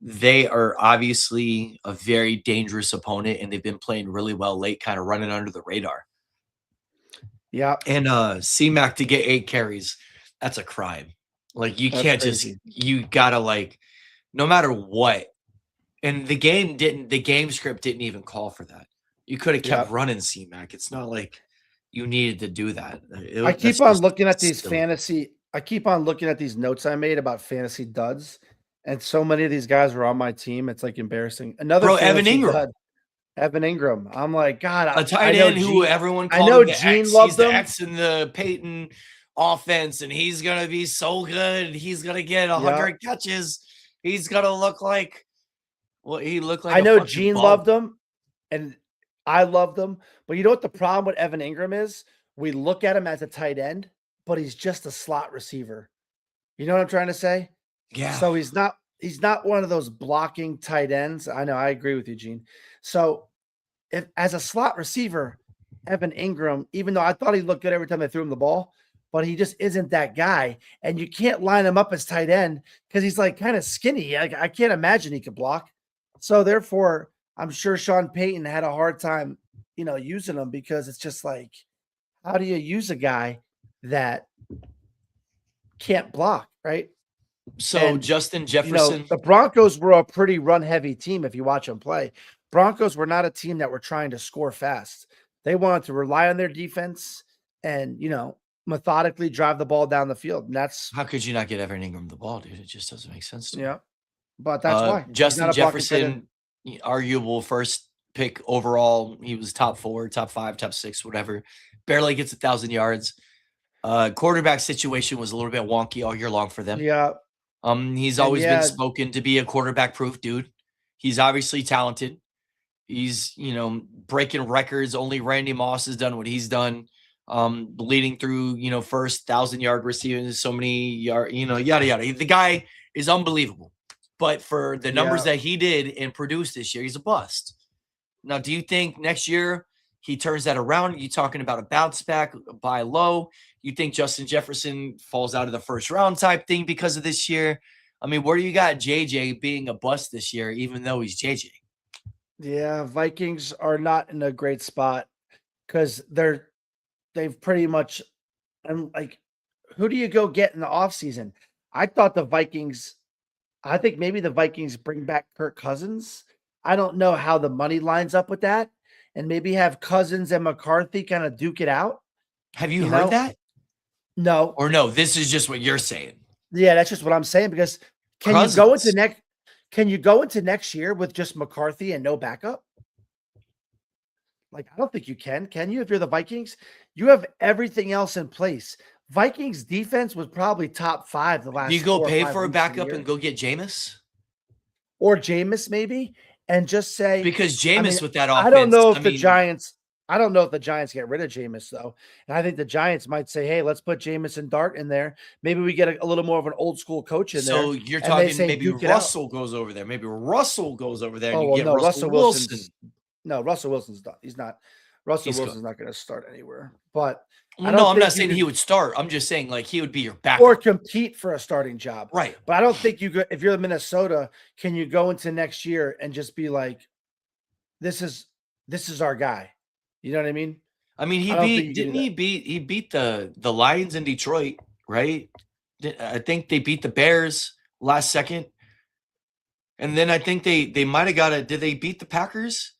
They are obviously a very dangerous opponent, and they've been playing really well late, kind of running under the radar. Yeah. And C-Mac to get 8 carries, that's a crime. Like you That's can't crazy. you gotta like no matter what. And the game script didn't even call for that. You could have kept running C-Mac. It's not like you needed to do that. I That's keep on just looking at these silly. I keep on looking at these notes I made about fantasy duds, and so many of these guys were on my team. It's like embarrassing. Another Bro, Evan fantasy Ingram, dud, Evan Ingram. I'm like, God, a I tight know end who Gene. everyone I called know him the Gene X. He's loved the him. X in the Peyton offense, and he's gonna be so good. He's gonna get Yeah. 100 catches. He's gonna look like he looked like I a know fucking Gene bum. loved him, and I loved him. But you know what the problem with Evan Ingram is? We look at him as a tight end, but he's just a slot receiver. You know what I'm trying to say? Yeah. So he's not one of those blocking tight ends. I know, I agree with you, Gene. So if as a slot receiver, Evan Ingram, even though I thought he looked good every time they threw him the ball, but he just isn't that guy. And you can't line him up as tight end because he's like kind of skinny. I can't imagine he could block. So therefore, I'm sure Sean Payton had a hard time, using him because it's just like, how do you use a guy that can't block, right? So And Justin Jefferson, the Broncos were a pretty run-heavy team if you watch them play. Broncos were not a team that were trying to score fast. They wanted to rely on their defense and, methodically drive the ball down the field. And that's how could you not get Evan Ingram the ball, dude? It just doesn't make sense to me. yeah. But that's why. Justin Jefferson, arguable first pick overall. He was top 4, top 5, top 6, whatever. Barely gets 1,000 yards. Quarterback situation was a little bit wonky all year long for them. Yeah. He's always been spoken to be a quarterback-proof dude. He's obviously talented. He's, breaking records. Only Randy Moss has done what he's done. Leading through, first 1,000-yard receiving, so many yard, yada, yada. The guy is unbelievable. But for the numbers that he did and produced this year, he's a bust. Now, do you think next year he turns that around? You talking about a bounce back, buy low? You think Justin Jefferson falls out of the first round type thing because of this year? I mean, where do you got JJ being a bust this year, even though he's JJ? Yeah, Vikings are not in a great spot because they've pretty much, and like, who do you go get in the offseason? I think maybe the Vikings bring back Kirk Cousins. I don't know how the money lines up with that, and maybe have Cousins and McCarthy kind of duke it out. Have you heard that? No. Or no, this is just what you're saying. Yeah, that's just what I'm saying, because can you go into next year with just McCarthy and no backup? Like, I don't think you can you? If you're the Vikings, you have everything else in place. Vikings defense was probably top 5 the last. You go pay for a backup and go get Jameis? Or Jameis maybe, and just say, because Jameis with that offense. I don't know if the Giants get rid of Jameis though. And I think the Giants might say, hey, let's put Jameis and Dart in there. Maybe we get a little more of an old school coach in there. So you're talking maybe Russell goes over there. Maybe Russell goes over there and you get Russell Wilson. No, Russell Wilson's done. He's not. Wilson's not going to start anywhere. But I'm not saying he would start. I'm just saying like he would be your backup or compete for a starting job. Right. But I don't think if you're Minnesota, can you go into next year and just be like, this is our guy. You know what I mean? I mean, he beat the Lions in Detroit, right? I think they beat the Bears last second. And then I think they might have did they beat the Packers?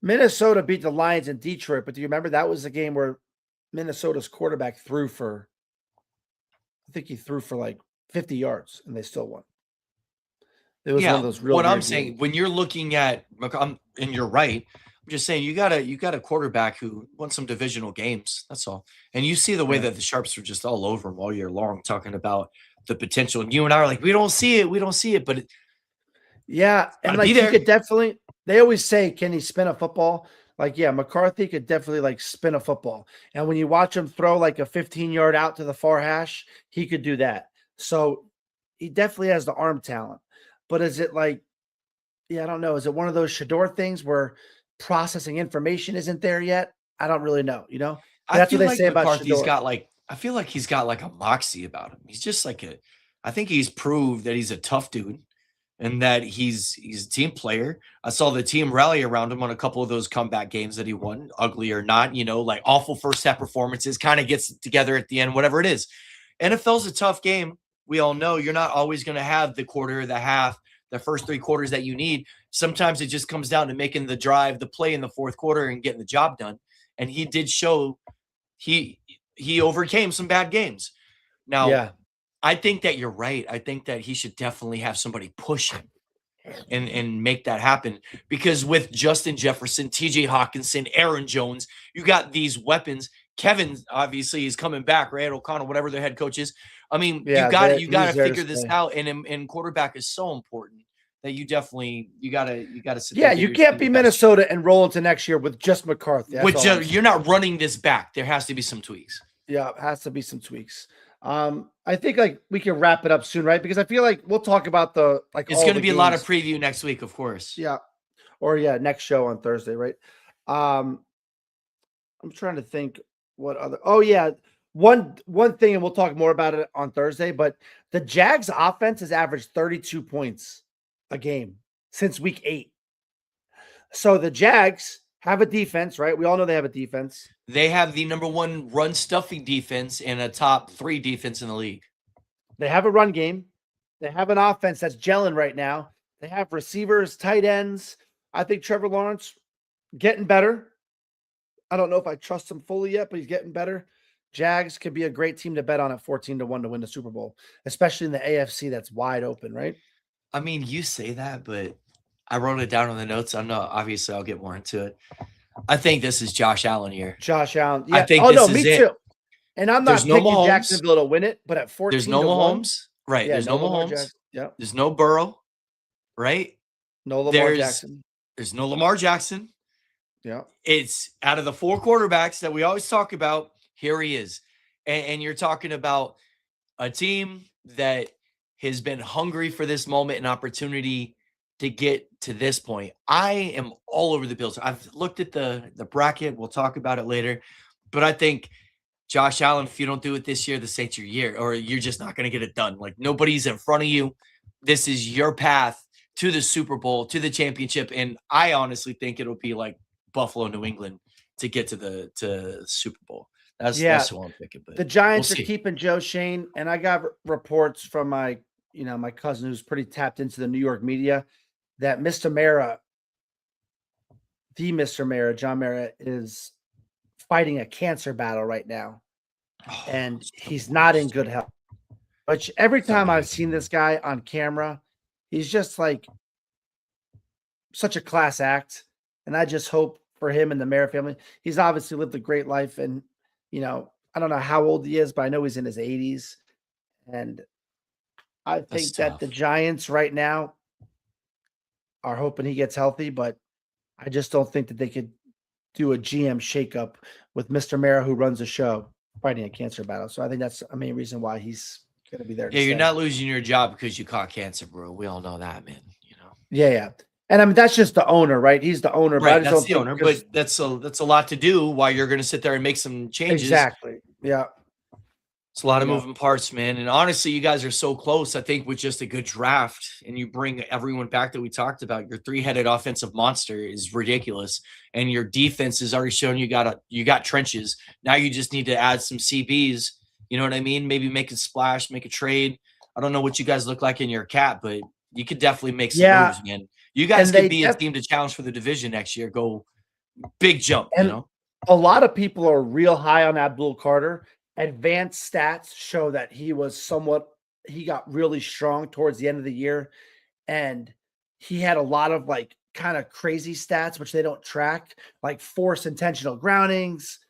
Minnesota beat the Lions in Detroit, but do you remember that was the game where Minnesota's quarterback threw for like 50 yards and they still won. It was one of those real. What I'm saying, when you're looking at, and you're right, I'm just saying you got a quarterback who won some divisional games. That's all. And you see the way that the Sharps are just all over him all year long, talking about the potential. And you and I are like, we don't see it, but and like he could definitely. They always say, can he spin a football? Like, yeah, McCarthy could definitely like spin a football. And when you watch him throw like a 15-yard out to the far hash, he could do that. So he definitely has the arm talent. But is it like, I don't know. Is it one of those Shador things where processing information isn't there yet? I don't really know. That's what they say about Shador. I feel like he's got like a moxie about him. He's just like I think he's proved that he's a tough dude. And that he's a team player. I saw the team rally around him on a couple of those comeback games that he won, ugly or not, like awful first half performances, kind of gets it together at the end, whatever it is. NFL's a tough game. We all know you're not always going to have the quarter, the half, the first 3 quarters that you need. Sometimes it just comes down to making the drive, the play in the fourth quarter and getting the job done. And he did show he overcame some bad games. Now, I think that you're right. I think that he should definitely have somebody push him and make that happen. Because with Justin Jefferson, TJ Hawkinson, Aaron Jones, you got these weapons. Kevin obviously is coming back, right? O'Connell, whatever their head coach is. I mean, you got to figure this out. And quarterback is so important that you got to sit. Yeah, you can't be Minnesota and roll into next year with just McCarthy. You're not running this back. There has to be some tweaks. Yeah, it has to be some tweaks. I think like we can wrap it up soon, right? Because I feel like we'll talk about it's going to be a lot of preview next week, of course. Yeah. Or next show on Thursday, right? I'm trying to think what other. Oh yeah, one thing, and we'll talk more about it on Thursday. But the Jags offense has averaged 32 points a game since week 8. So the Jags have a defense, right? We all know they have a defense. They have the number 1 run stuffing defense and a top 3 defense in the league. They have a run game. They have an offense that's gelling right now. They have receivers, tight ends. I think Trevor Lawrence getting better. I don't know if I trust him fully yet, but he's getting better. Jags could be a great team to bet on at 14-1 to win the Super Bowl, especially in the AFC that's wide open, right? I mean, you say that, but I wrote it down on the notes. I'm not, obviously I'll get more into it. I think this is Josh Allen here. Josh Allen. Yeah. I think me too. And I'm not picking Mahomes. Jacksonville to win it, but at 14 there's no Mahomes. Right. Yeah, there's no Mahomes. Yeah. There's no Burrow. Right. No Lamar Jackson. There's no Lamar Jackson. Yeah. It's out of the 4 quarterbacks that we always talk about. Here he is. And you're talking about a team that has been hungry for this moment and opportunity to get to this point. I am all over the Bills. I've looked at the bracket. We'll talk about it later. But I think Josh Allen, if you don't do it this year, this ain't your year, or you're just not going to get it done. Like, nobody's in front of you. This is your path to the Super Bowl, to the championship. And I honestly think it'll be like Buffalo, New England to get to the Super Bowl. That's who I'm picking. But the Giants are keeping Joe Shane, and I got reports from my cousin who's pretty tapped into the New York media that Mr. Mara, John Mara, is fighting a cancer battle right now, and he's not in good health. But every time I've seen this guy on camera, he's just like such a class act, and I just hope for him and the Mara family. He's obviously lived a great life, and I don't know how old he is, but I know he's in his 80s, and I think that the Giants right now are hoping he gets healthy, but I just don't think that they could do a GM shakeup with Mr. Mara, who runs the show, fighting a cancer battle. So I think that's a main reason why he's going to be there. Yeah, you're not losing your job because you caught cancer, bro. We all know that, man. Yeah. And I mean, that's just the owner, right? He's the owner. Right, that's the owner, but that's a lot to do while you're going to sit there and make some changes. Exactly. Yeah. It's a lot of moving parts, man. And honestly, you guys are so close. I think with just a good draft and you bring everyone back that we talked about, your 3-headed offensive monster is ridiculous. And your defense has already shown you got trenches. Now you just need to add some CBs. You know what I mean? Maybe make a splash, make a trade. I don't know what you guys look like in your cap, but you could definitely make some moves, man. You guys could be a team to challenge for the division next year. Go big jump, and a lot of people are real high on Abdul Carter. Advanced stats show that he got really strong towards the end of the year, and he had a lot of like kind of crazy stats, which they don't track, like forced intentional groundings,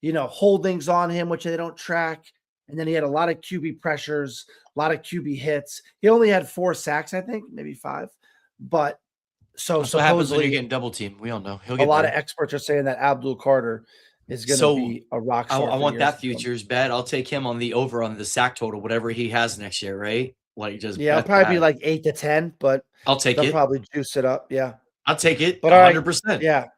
holdings on him, which they don't track. And then he had a lot of QB pressures, a lot of QB hits. He only had 4 sacks, I think, maybe 5. But so supposedly, what happens when you're getting double teamed? We all know. He'll get a lot of experts are saying that Abdul Carter is going to be a rock star. I want that futures bet. I'll take him on the over on the sack total, whatever he has next year, right? It'll probably be like 8 to 10, but I'll take it. Probably juice it up. Yeah, I'll take it. But 100%. Yeah,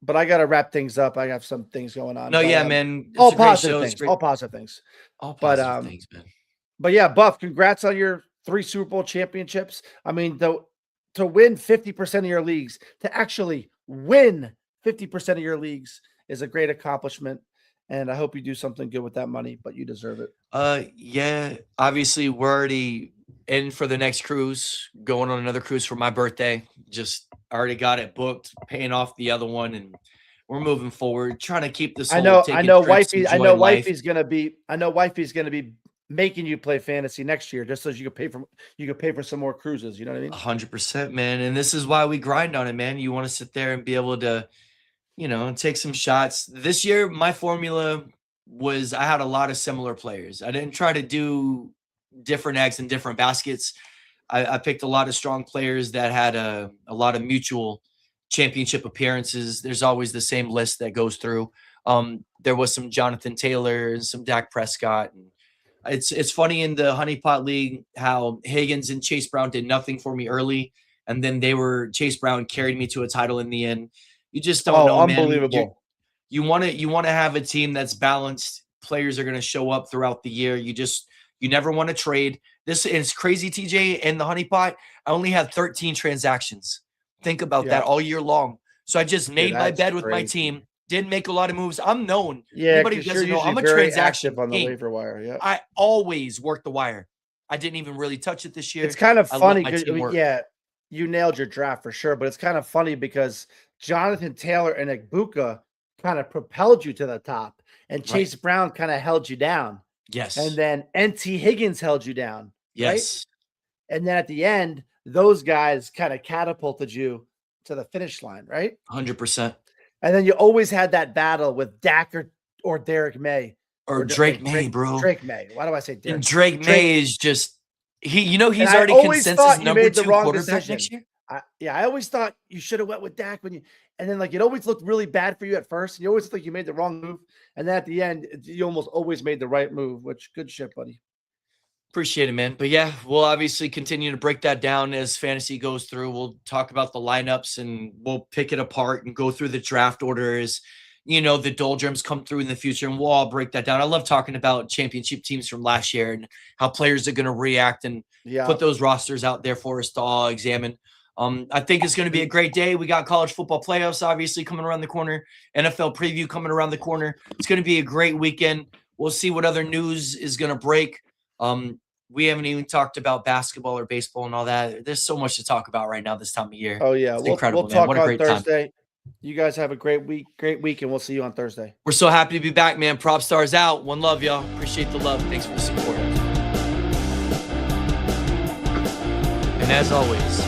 but I got to wrap things up. I have some things going on. No, man. All positive things. All positive things. All positive things, man. But yeah, Buff, congrats on your 3 Super Bowl championships. I mean, to win 50% of your leagues, to actually win 50% of your leagues is a great accomplishment. And I hope you do something good with that money, but you deserve it. Yeah, obviously we're already in for the next cruise, going on another cruise for my birthday. Just already got it booked, paying off the other one, and we're moving forward, trying to keep this. I know wifey's gonna be making you play fantasy next year just so you could pay for some more cruises. You know what I mean? 100%, man. And this is why we grind on it, man. You want to sit there and be able to, take some shots. This year, my formula was I had a lot of similar players. I didn't try to do different eggs in different baskets. I picked a lot of strong players that had a lot of mutual championship appearances. There's always the same list that goes through. There was some Jonathan Taylor and some Dak Prescott. And it's funny in the Honeypot League how Higgins and Chase Brown did nothing for me early, and then Chase Brown carried me to a title in the end. You just don't know, unbelievable. Man. You want to have a team that's balanced. Players are going to show up throughout the year. You never want to trade. This is crazy, TJ, and the honeypot. I only had 13 transactions. Think about that all year long. So I just made my bed with my team. Didn't make a lot of moves. I'm known. Yeah, anybody who doesn't know, I'm a transaction on the king. waiver wire. Yeah, I always work the wire. I didn't even really touch it this year. It's kind of funny because you nailed your draft for sure, but it's kind of funny because Jonathan Taylor and Igbuka kind of propelled you to the top, and Chase Brown kind of held you down. Yes. And then NT Higgins held you down. Yes. Right? And then at the end, those guys kind of catapulted you to the finish line, right? 100%. And then you always had that battle with Dak or Derek May. Or Drake May, bro. Drake May. Why do I say Derek? And Drake May is just he's already consensus number 2 quarterback next year. I always thought you should have went with Dak and then like it always looked really bad for you at first. And you always think you made the wrong move. And then at the end, you almost always made the right move, which good shit, buddy. Appreciate it, man. But yeah, we'll obviously continue to break that down as fantasy goes through. We'll talk about the lineups and we'll pick it apart and go through the draft orders. The doldrums come through in the future, and we'll all break that down. I love talking about championship teams from last year and how players are going to react and put those rosters out there for us to all examine. I think it's going to be a great day. We got college football playoffs obviously coming around the corner, NFL preview coming around the corner. It's going to be a great weekend. We'll see what other news is going to break. We haven't even talked about basketball or baseball and all that. There's so much to talk about right now this time of year. Oh yeah, it's incredible, we'll talk man. What a great Thursday. time. You guys have a great week, and we'll see you on Thursday. We're so happy to be back, man. Prop Stars out. One love, y'all. Appreciate the love. Thanks for the support. And as always,